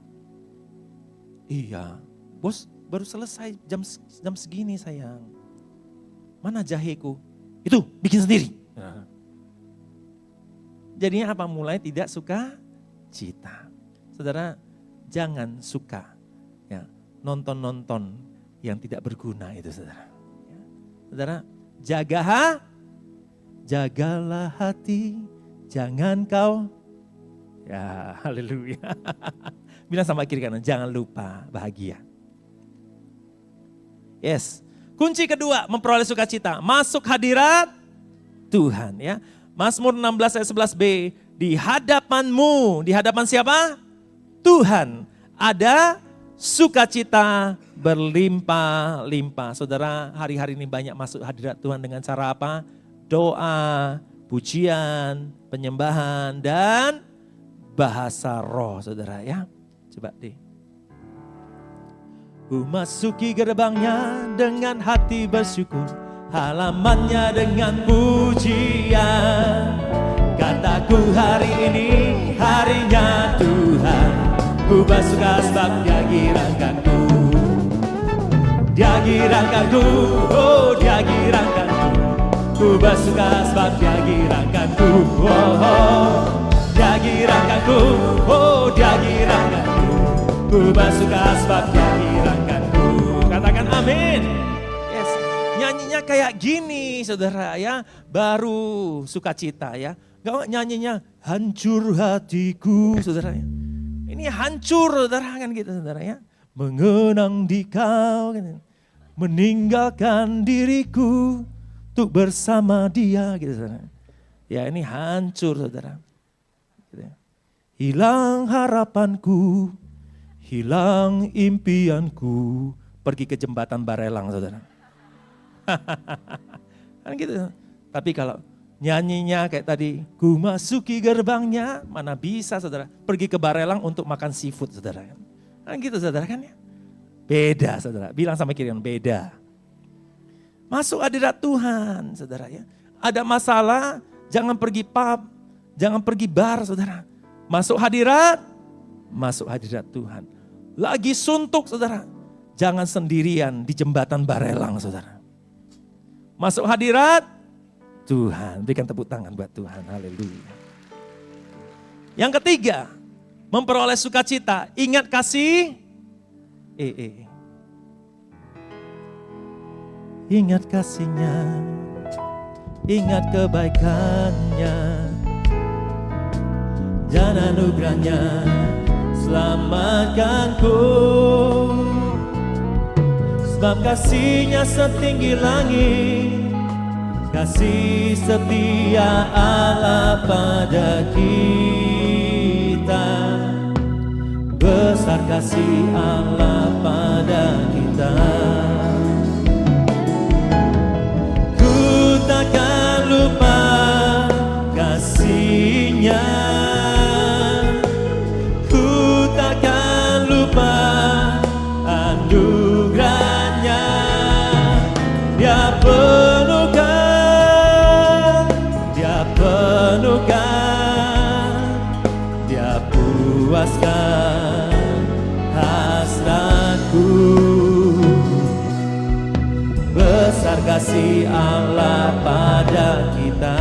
Iya, bos baru selesai jam segini sayang. Mana jaheku? Itu, bikin sendiri. Jadinya apa? Mulai tidak suka cita. Saudara, jangan suka ya, nonton-nonton yang tidak berguna itu, saudara. Ya. Saudara, jagalah hati, jangan kau, ya haleluya. Bilang sama kiri kanan, jangan lupa bahagia. Yes, kunci kedua memperoleh sukacita, masuk hadirat Tuhan ya. Mazmur 16 ayat 11b, di hadapanmu, di hadapan siapa? Tuhan, ada sukacita berlimpah-limpah. Saudara, hari-hari ini banyak masuk hadirat Tuhan dengan cara apa? Doa, pujian, penyembahan, dan bahasa roh, saudara ya. Coba deh. Ku masuki gerbangnya dengan hati bersyukur, halamannya dengan pujian. Kataku hari ini harinya Tuhan, ku bersuka sebab Dia girangkanku. Dia girangkanku, oh Dia girangkanku. Ku bersuka sebab Dia girangkanku, oh Dia girangkanku, oh Dia girangkanku. Ku bersuka sebab Dia girangkanku. Katakan amin. Yes, nyanyinya kayak gini saudara ya, baru sukacita ya. Gak nyanyinya hancur hatiku saudara ya. Ini hancur saudara kan gitu saudara ya. Mengenang di kau, gitu. Meninggalkan diriku untuk bersama Dia gitu saudara. Ya ini hancur saudara. Gitu. Hilang harapanku, hilang impianku, pergi ke jembatan Barelang saudara. Kan gitu. Tapi kalau nyanyinya kayak tadi, ku masuki gerbangnya, mana bisa saudara. Pergi ke Barelang untuk makan seafood saudara. Kan gitu saudara kan ya. Beda saudara, bilang sama kiri beda. Masuk hadirat Tuhan, saudara ya. Ada masalah, jangan pergi pub, jangan pergi bar, saudara. Masuk hadirat Tuhan. Lagi suntuk, saudara. Jangan sendirian di jembatan Barelang, saudara. Masuk hadirat Tuhan. Berikan tepuk tangan buat Tuhan, haleluya. Yang ketiga, memperoleh sukacita, ingat kasih. Ingat kasih-Nya, ingat kebaikan-Nya, dan anugerah-Nya selamatkanku. Sebab kasih-Nya setinggi langit, kasih setia Allah pada kita. Besar kasih Allah pada kita. Takkan lupa kasih-Nya, ku takkan lupa anugerah-Nya. Dia penuhkan, Dia penuhkan, Dia puaskan hasratku. Besar kasih Allah pada kita.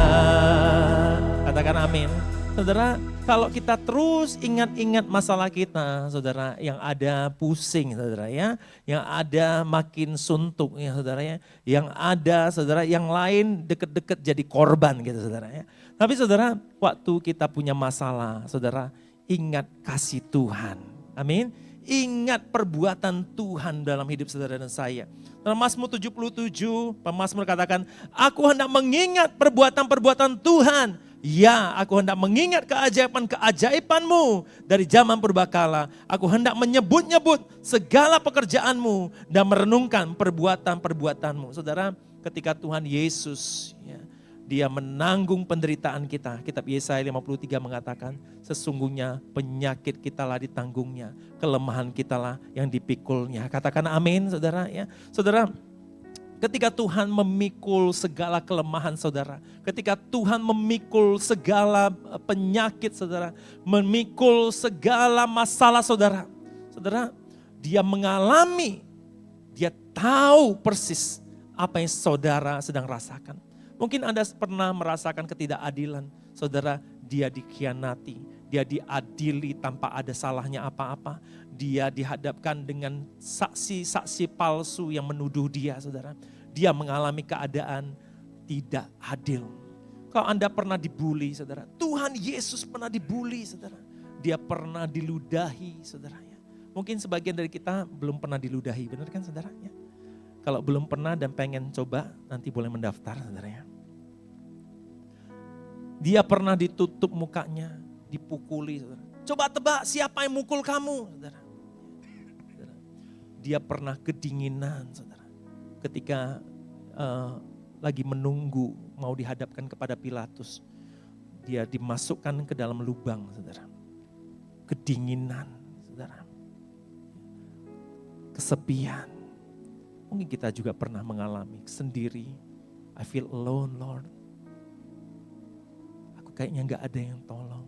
Katakan amin. Saudara, kalau kita terus ingat-ingat masalah kita, saudara, yang ada pusing, saudara ya, yang ada makin suntuk ya, saudara ya, yang ada, saudara, yang lain deket-deket jadi korban gitu, saudara ya. Tapi saudara, waktu kita punya masalah, saudara, ingat kasih Tuhan. Amin. Ingat perbuatan Tuhan dalam hidup saudara dan saya. Dalam Mazmur 77, pemazmur katakan, aku hendak mengingat perbuatan-perbuatan Tuhan. Ya, aku hendak mengingat keajaiban-keajaiban-Mu dari zaman purbakala. Aku hendak menyebut-nyebut segala pekerjaan-Mu dan merenungkan perbuatan-perbuatan-Mu. Saudara, ketika Tuhan Yesus ya, Dia menanggung penderitaan kita. Kitab Yesaya 53 mengatakan, sesungguhnya penyakit kitalah ditanggungnya, kelemahan kitalah yang dipikulnya. Katakan amin, saudara. Ya, saudara, ketika Tuhan memikul segala kelemahan saudara, ketika Tuhan memikul segala penyakit saudara, memikul segala masalah saudara, saudara, dia mengalami, dia tahu persis apa yang saudara sedang rasakan. Mungkin Anda pernah merasakan ketidakadilan, saudara, dia dikhianati, dia diadili tanpa ada salahnya apa-apa. Dia dihadapkan dengan saksi-saksi palsu yang menuduh dia, saudara. Dia mengalami keadaan tidak adil. Kalau Anda pernah dibully, saudara, Tuhan Yesus pernah dibully, saudara. Dia pernah diludahi, saudara. Mungkin sebagian dari kita belum pernah diludahi, benar kan saudara? Ya. Kalau belum pernah dan pengen coba, nanti boleh mendaftar saudara ya. Dia pernah ditutup mukanya, dipukuli saudara. Coba tebak siapa yang mukul kamu saudara. Dia pernah kedinginan saudara. Ketika lagi menunggu mau dihadapkan kepada Pilatus. Dia dimasukkan ke dalam lubang saudara. Kedinginan saudara. Kesepian. Mungkin kita juga pernah mengalami sendiri. I feel alone, Lord. Aku kayaknya gak ada yang tolong.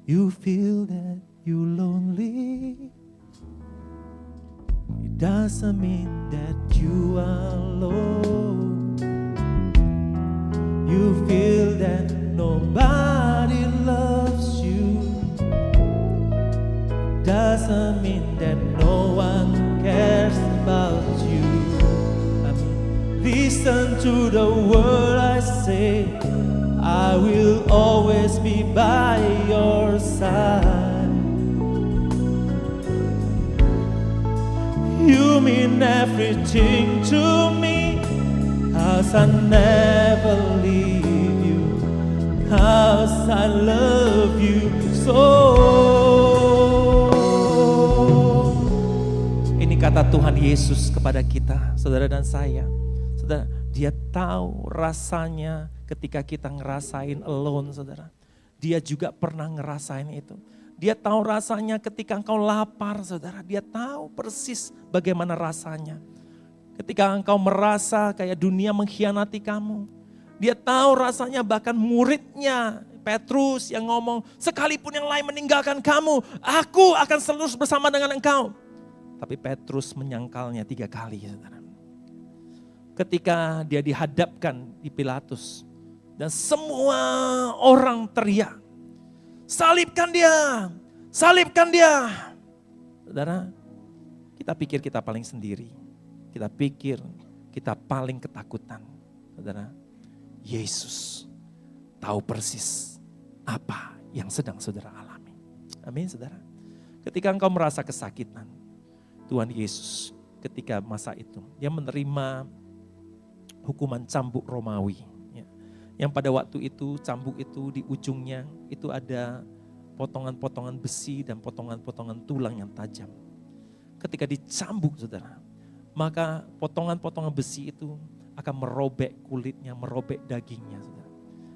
You feel that you lonely. It doesn't mean that you are alone. You feel that nobody loves you. Doesn't mean that no one cares about you. Listen to the word I say. I will always be by your side. You mean everything to me, 'cause I never leave you, 'cause I love you so. Ini kata Tuhan Yesus kepada kita, saudara dan saya. Saudara, dia tahu rasanya ketika kita ngerasain alone, saudara. Dia juga pernah ngerasain itu. Dia tahu rasanya ketika engkau lapar, saudara. Dia tahu persis bagaimana rasanya. Ketika engkau merasa kayak dunia mengkhianati kamu. Dia tahu rasanya bahkan muridnya, Petrus yang ngomong, sekalipun yang lain meninggalkan kamu, aku akan selalu bersama dengan engkau. Tapi Petrus menyangkalnya 3 kali, saudara. Ketika dia dihadapkan di Pilatus dan semua orang teriak, salibkan dia, salibkan dia. Saudara, kita pikir kita paling sendiri, kita pikir kita paling ketakutan. Saudara, Yesus tahu persis apa yang sedang saudara alami. Amin saudara. Ketika engkau merasa kesakitan, Tuhan Yesus ketika masa itu, dia menerima hukuman cambuk Romawi. Yang pada waktu itu cambuk itu di ujungnya itu ada potongan-potongan besi dan potongan-potongan tulang yang tajam. Ketika dicambuk saudara, maka potongan-potongan besi itu akan merobek kulitnya, merobek dagingnya saudara.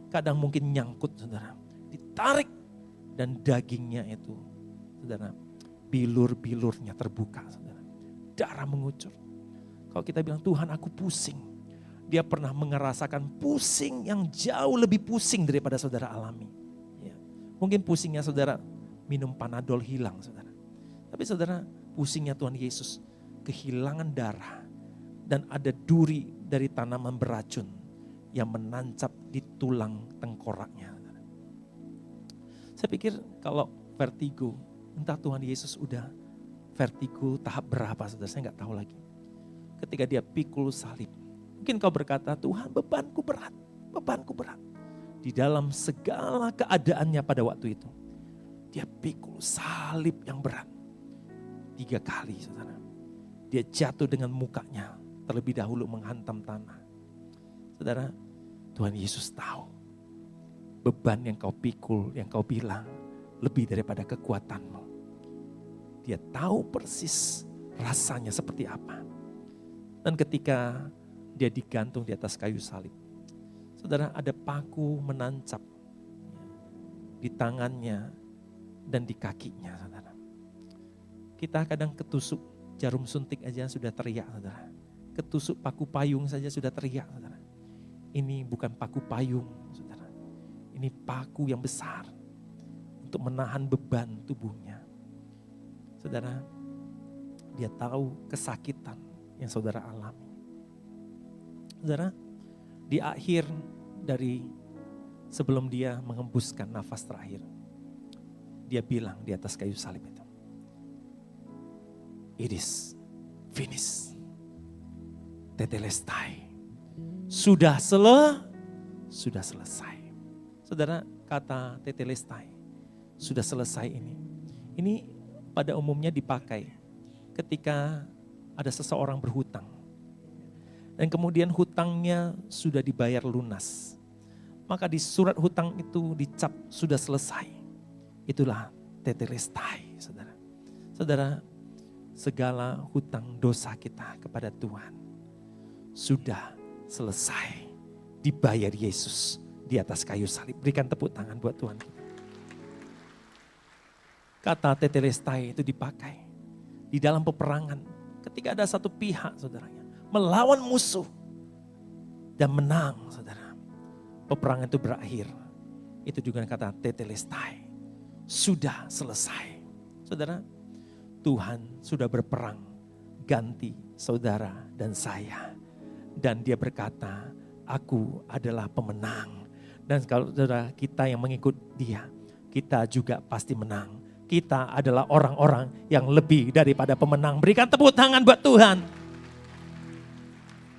Kadang mungkin nyangkut saudara, ditarik dan dagingnya itu saudara, bilur-bilurnya terbuka saudara. Darah mengucur. Kalau kita bilang Tuhan aku pusing. Dia pernah merasakan pusing yang jauh lebih pusing daripada saudara alami. Ya. Mungkin pusingnya saudara minum Panadol hilang saudara. Tapi saudara pusingnya Tuhan Yesus kehilangan darah. Dan ada duri dari tanaman beracun yang menancap di tulang tengkoraknya. Saudara. Saya pikir kalau vertigo, entah Tuhan Yesus udah vertigo tahap berapa saudara, saya gak tahu lagi. Ketika dia pikul salib. Mungkin kau berkata, Tuhan bebanku berat, bebanku berat. Di dalam segala keadaannya pada waktu itu, dia pikul salib yang berat. 3 kali saudara. Dia jatuh dengan mukanya, terlebih dahulu menghantam tanah. Saudara, Tuhan Yesus tahu, beban yang kau pikul, yang kau bilang, lebih daripada kekuatanmu. Dia tahu persis rasanya seperti apa. Dan ketika dia digantung di atas kayu salib. Saudara, ada paku menancap di tangannya dan di kakinya, saudara. Kita kadang ketusuk jarum suntik aja sudah teriak, saudara. Ketusuk paku payung saja sudah teriak, saudara. Ini bukan paku payung, saudara. Ini paku yang besar untuk menahan beban tubuhnya. Saudara, dia tahu kesakitan yang saudara alami. Saudara, di akhir dari sebelum dia mengembuskan nafas terakhir, dia bilang di atas kayu salib itu, "It is finished." Tetelestai. Sudah selesai. Saudara, kata tetelestai, sudah selesai ini pada umumnya dipakai ketika ada seseorang berhutang. Dan kemudian hutangnya sudah dibayar lunas. Maka di surat hutang itu dicap sudah selesai. Itulah tetelestai, saudara. Saudara, segala hutang dosa kita kepada Tuhan sudah selesai. Dibayar Yesus di atas kayu salib. Berikan tepuk tangan buat Tuhan kita. Kata tetelestai itu dipakai di dalam peperangan. Ketika ada satu pihak, saudaranya, melawan musuh dan menang, saudara. Peperangan itu berakhir. Itu juga kata tetelestai. Sudah selesai. Saudara, Tuhan sudah berperang ganti saudara dan saya. Dan dia berkata, aku adalah pemenang. Dan kalau saudara kita yang mengikut dia, kita juga pasti menang. Kita adalah orang-orang yang lebih daripada pemenang. Berikan tepuk tangan buat Tuhan.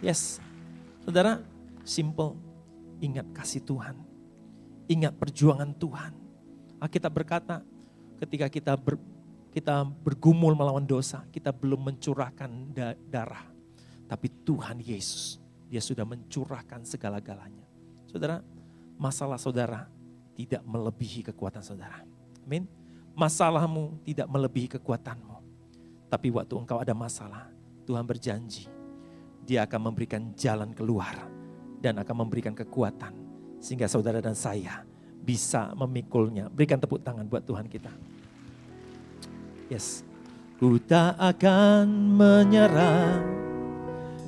Yes, saudara, simple. Ingat kasih Tuhan. Ingat perjuangan Tuhan. Alkitab berkata, ketika kita bergumul melawan dosa, kita belum mencurahkan darah. Tapi Tuhan Yesus, dia sudah mencurahkan segala-galanya. Saudara, masalah saudara tidak melebihi kekuatan saudara. Amin. Masalahmu tidak melebihi kekuatanmu. Tapi waktu engkau ada masalah, Tuhan berjanji, dia akan memberikan jalan keluar dan akan memberikan kekuatan sehingga saudara dan saya bisa memikulnya. Berikan tepuk tangan buat Tuhan kita. Yes. Ku tak akan menyerah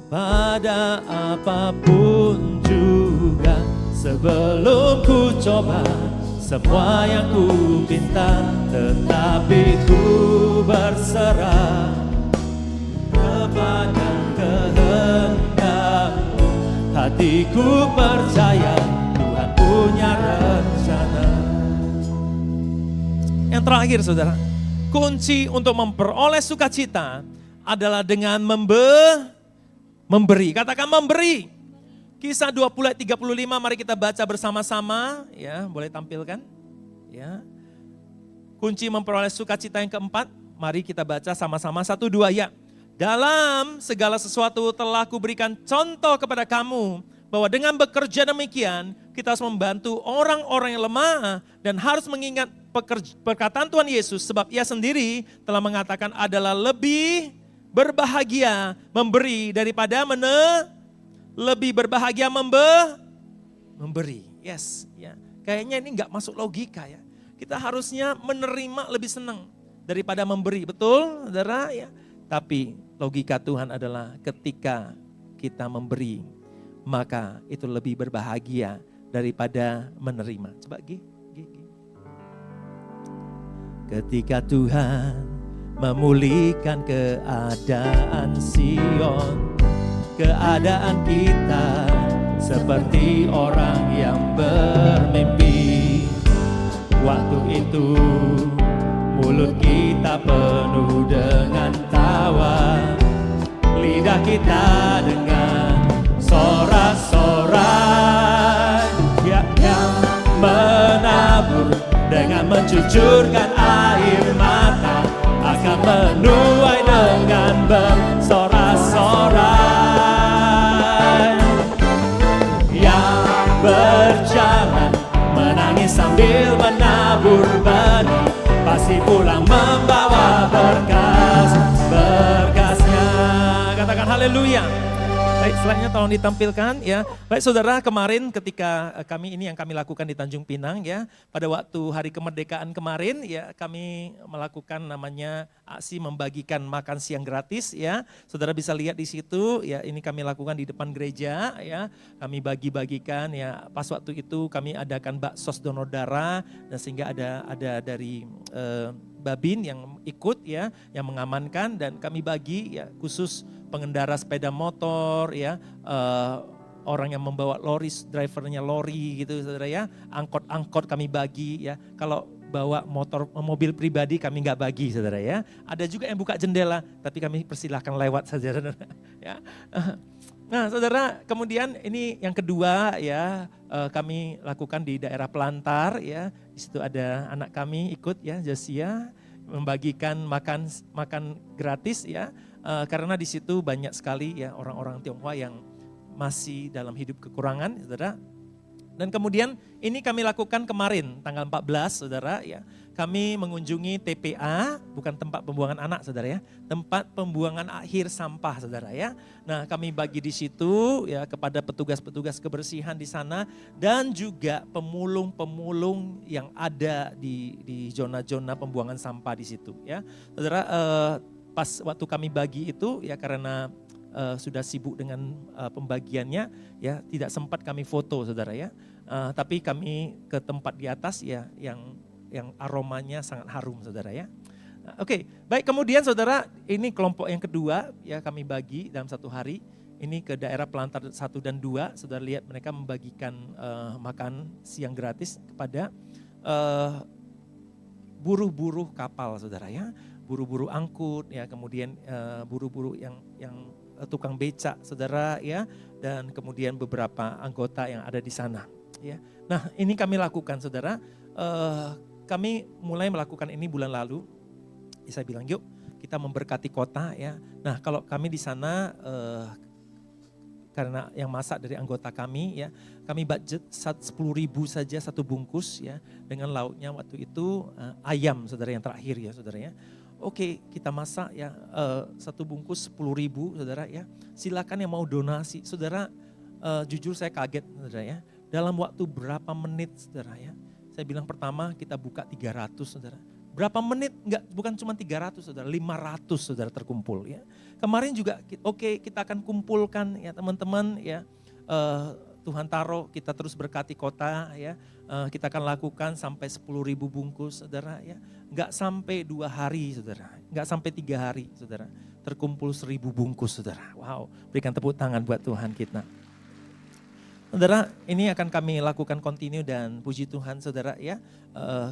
pada apapun juga sebelum ku coba semua yang ku minta, tetapi ku berserah kepada kehendak-Mu. Hatiku percaya Tuhan punya rencana. Yang terakhir, saudara, kunci untuk memperoleh sukacita adalah dengan memberi. Katakan memberi. Kisah 20 ayat 35, mari kita baca bersama-sama. Ya, boleh tampilkan. Ya. Kunci memperoleh sukacita yang keempat, mari kita baca sama-sama 1, 2 ya. Dalam segala sesuatu telah kuberikan contoh kepada kamu, bahwa dengan bekerja demikian, kita harus membantu orang-orang yang lemah dan harus mengingat perkataan Tuhan Yesus, sebab ia sendiri telah mengatakan adalah lebih berbahagia memberi daripada lebih berbahagia memberi. Yes, ya. Kayaknya ini enggak masuk logika ya. Kita harusnya menerima lebih senang daripada memberi, betul, saudara ya. Tapi logika Tuhan adalah ketika kita memberi, maka itu lebih berbahagia daripada menerima. Coba G. Ketika Tuhan memulihkan keadaan Sion, keadaan kita seperti orang yang bermimpi. Waktu itu mulut kita penuh dengan tawa, lidah kita dengan sorak-sorai yang menabur dengan mencucurkan air mata akan menuai dengan bersorak-sorai. Yang berjalan menangis sambil menabur benih pasti pulang membawa berkas-berkasnya. Katakan haleluya. Baik, slide-nya tolong ditampilkan ya. Baik saudara, kemarin ketika kami ini yang kami lakukan di Tanjung Pinang ya, pada waktu hari kemerdekaan kemarin ya, kami melakukan namanya aksi membagikan makan siang gratis ya. Saudara bisa lihat di situ ya, ini kami lakukan di depan gereja ya. Kami bagi-bagikan ya, pas waktu itu kami adakan baksos donor darah dan sehingga ada dari Babin yang ikut ya, yang mengamankan dan kami bagi ya khusus pengendara sepeda motor ya, orang yang membawa lori, drivernya lori gitu saudara ya, angkot-angkot kami bagi ya. Kalau bawa mobil pribadi kami nggak bagi saudara ya. Ada juga yang buka jendela, tapi kami persilahkan lewat saja saudara ya. Nah saudara, kemudian ini yang kedua ya, kami lakukan di daerah Pelantar ya. Di situ ada anak kami ikut ya, Josia, membagikan makan gratis ya. Karena di situ banyak sekali ya orang-orang Tionghoa yang masih dalam hidup kekurangan saudara. Dan kemudian ini kami lakukan kemarin tanggal 14 saudara ya. Kami mengunjungi TPA, bukan tempat pembuangan anak saudara ya, tempat pembuangan akhir sampah saudara ya. Nah kami bagi di situ ya kepada petugas-petugas kebersihan di sana dan juga pemulung-pemulung yang ada di zona-zona pembuangan sampah di situ ya. Saudara, pas waktu kami bagi itu ya karena sudah sibuk dengan pembagiannya ya, tidak sempat kami foto saudara ya. Tapi kami ke tempat di atas ya yang aromanya sangat harum saudara ya. Oke, baik, kemudian saudara, ini kelompok yang kedua ya kami bagi dalam satu hari. Ini ke daerah Pelantar 1 dan 2, saudara lihat mereka membagikan makan siang gratis kepada buruh-buruh kapal saudara ya. Buruh-buruh angkut ya, kemudian buruh-buruh yang tukang becak saudara ya, dan kemudian beberapa anggota yang ada di sana ya. Nah ini kami lakukan saudara, kami mulai melakukan ini bulan lalu. Saya bilang yuk kita memberkati kota ya. Nah kalau kami di sana karena yang masak dari anggota kami ya, kami budget 10.000 saja satu bungkus ya, dengan lauknya waktu itu ayam saudara yang terakhir ya saudara ya. Oke, kita masak ya satu bungkus 10.000 saudara ya. Silakan yang mau donasi saudara. Jujur saya kaget saudara ya. Dalam waktu berapa menit saudara ya. Saya bilang pertama kita buka 300 saudara. Berapa menit? Enggak, bukan cuma 300 saudara, 500 saudara terkumpul ya. Kemarin juga kita akan kumpulkan ya teman-teman ya. Tuhan taruh kita terus berkati kota ya. Kita akan lakukan sampai 10.000 bungkus saudara ya. Enggak sampai 2 hari saudara, enggak sampai 3 hari saudara. Terkumpul 1.000 bungkus saudara. Wow, berikan tepuk tangan buat Tuhan kita. Saudara, ini akan kami lakukan continue dan puji Tuhan saudara ya.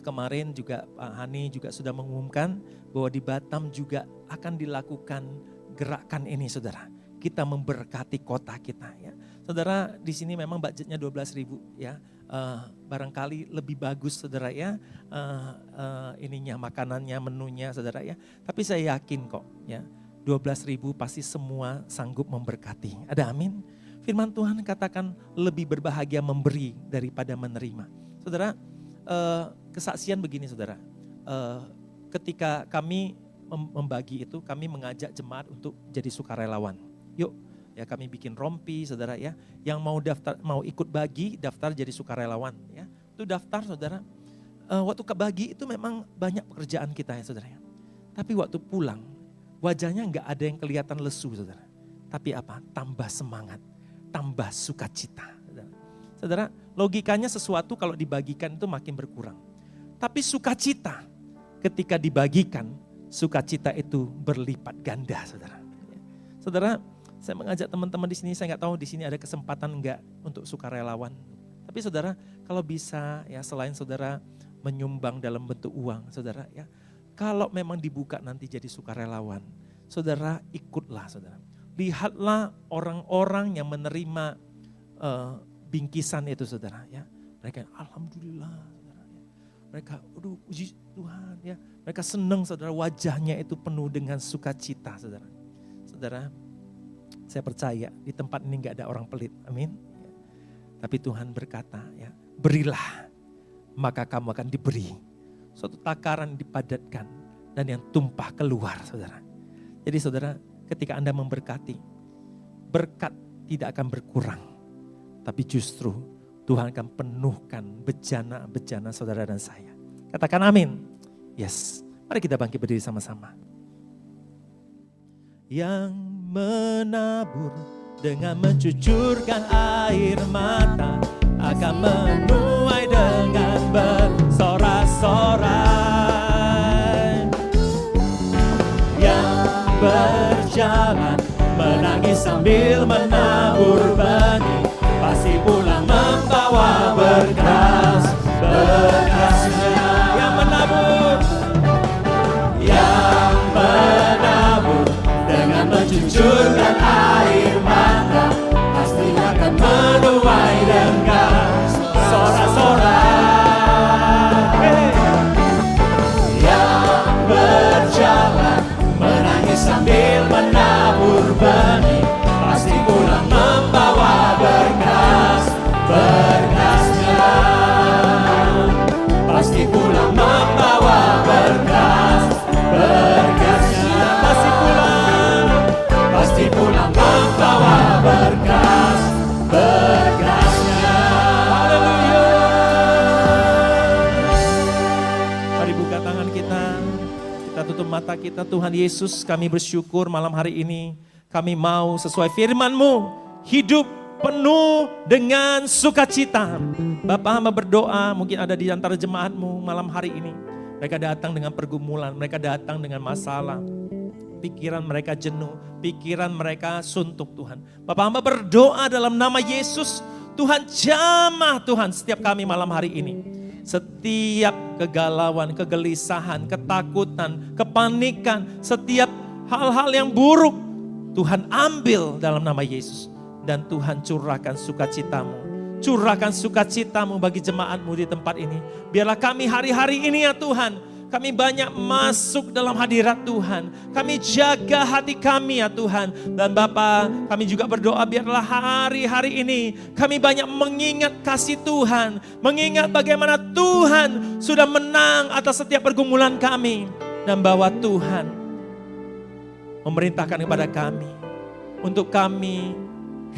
Kemarin juga Pak Hani juga sudah mengumumkan bahwa di Batam juga akan dilakukan gerakan ini saudara. Kita memberkati kota kita ya. Saudara, di sini memang budgetnya 12.000 ya. Barangkali lebih bagus saudara ya. Ininya makanannya, menunya saudara ya. Tapi saya yakin kok ya. 12.000 pasti semua sanggup memberkati. Ada amin? Firman Tuhan katakan lebih berbahagia memberi daripada menerima. Saudara, kesaksian begini saudara. Ketika kami membagi itu, kami mengajak jemaat untuk jadi sukarelawan. Yuk, ya kami bikin rompi saudara ya. Yang mau daftar, mau ikut bagi, daftar jadi sukarelawan ya. Itu daftar saudara. Waktu bagi itu memang banyak pekerjaan kita ya saudara ya. Tapi waktu pulang, wajahnya enggak ada yang kelihatan lesu saudara. Tapi apa? Tambah semangat. Tambah sukacita. Saudara, logikanya sesuatu kalau dibagikan itu makin berkurang. Tapi sukacita ketika dibagikan, sukacita itu berlipat ganda saudara. Saudara, saya mengajak teman-teman di sini, saya nggak tahu di sini ada kesempatan enggak untuk sukarelawan. Tapi saudara, kalau bisa ya selain saudara menyumbang dalam bentuk uang saudara ya. Kalau memang dibuka nanti jadi sukarelawan, saudara ikutlah saudara. Lihatlah orang-orang yang menerima bingkisan itu saudara ya. Mereka alhamdulillah saudara ya. Mereka aduh puji Tuhan ya. Mereka senang saudara, wajahnya itu penuh dengan sukacita saudara. Saudara, saya percaya di tempat ini enggak ada orang pelit. Amin. Tapi Tuhan berkata ya, berilah maka kamu akan diberi. Suatu takaran dipadatkan dan yang tumpah keluar saudara. Jadi saudara, ketika Anda memberkati, berkat tidak akan berkurang. Tapi justru Tuhan akan penuhkan bejana-bejana saudara dan saya. Katakan amin. Yes, mari kita bangkit berdiri sama-sama. Yang menabur dengan mencucurkan air mata akan menuai dengan bersorak-sorai. Yang berjalan menangis sambil menabur benih pasti pulang membawa berkas, berkasnya. Yang menabur dengan mencucurkan air mata pasti akan menuai dengan sorak-sorai. Yang berjalan menangis sambil menabur benih pasti pulang membawa berkas, berkasnya. Pasti pulang membawa berkas, berkasnya. Pasti pulang membawa berkas, berkasnya. Haleluya. Mari buka tangan kita tutup mata kita. Tuhan Yesus, kami bersyukur malam hari ini kami mau sesuai firman-Mu hidup penuh dengan sukacita. Bapak hamba berdoa, mungkin ada di antara jemaat-Mu malam hari ini. Mereka datang dengan pergumulan, mereka datang dengan masalah. Pikiran mereka jenuh, pikiran mereka suntuk Tuhan. Bapak hamba berdoa dalam nama Yesus, Tuhan jamah Tuhan setiap kami malam hari ini. Setiap kegalauan, kegelisahan, ketakutan, kepanikan, setiap hal-hal yang buruk, Tuhan ambil dalam nama Yesus. Dan Tuhan curahkan sukacita-Mu. Curahkan sukacita-Mu bagi jemaat-Mu di tempat ini. Biarlah kami hari-hari ini ya Tuhan, kami banyak masuk dalam hadirat Tuhan. Kami jaga hati kami ya Tuhan. Dan Bapa, kami juga berdoa biarlah hari-hari ini kami banyak mengingat kasih Tuhan. Mengingat bagaimana Tuhan sudah menang atas setiap pergumulan kami. Dan bahwa Tuhan memerintahkan kepada kami untuk kami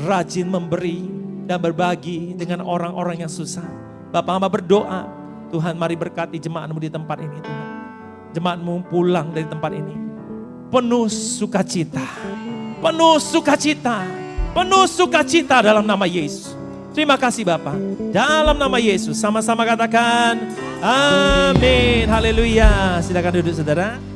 rajin memberi dan berbagi dengan orang-orang yang susah. Bapak hamba berdoa, Tuhan mari berkati jemaat-Mu di tempat ini Tuhan. Jemaat-Mu pulang dari tempat ini penuh sukacita. Penuh sukacita. Penuh sukacita dalam nama Yesus. Terima kasih Bapak. Dalam nama Yesus sama-sama katakan amin. Haleluya. Silakan duduk saudara.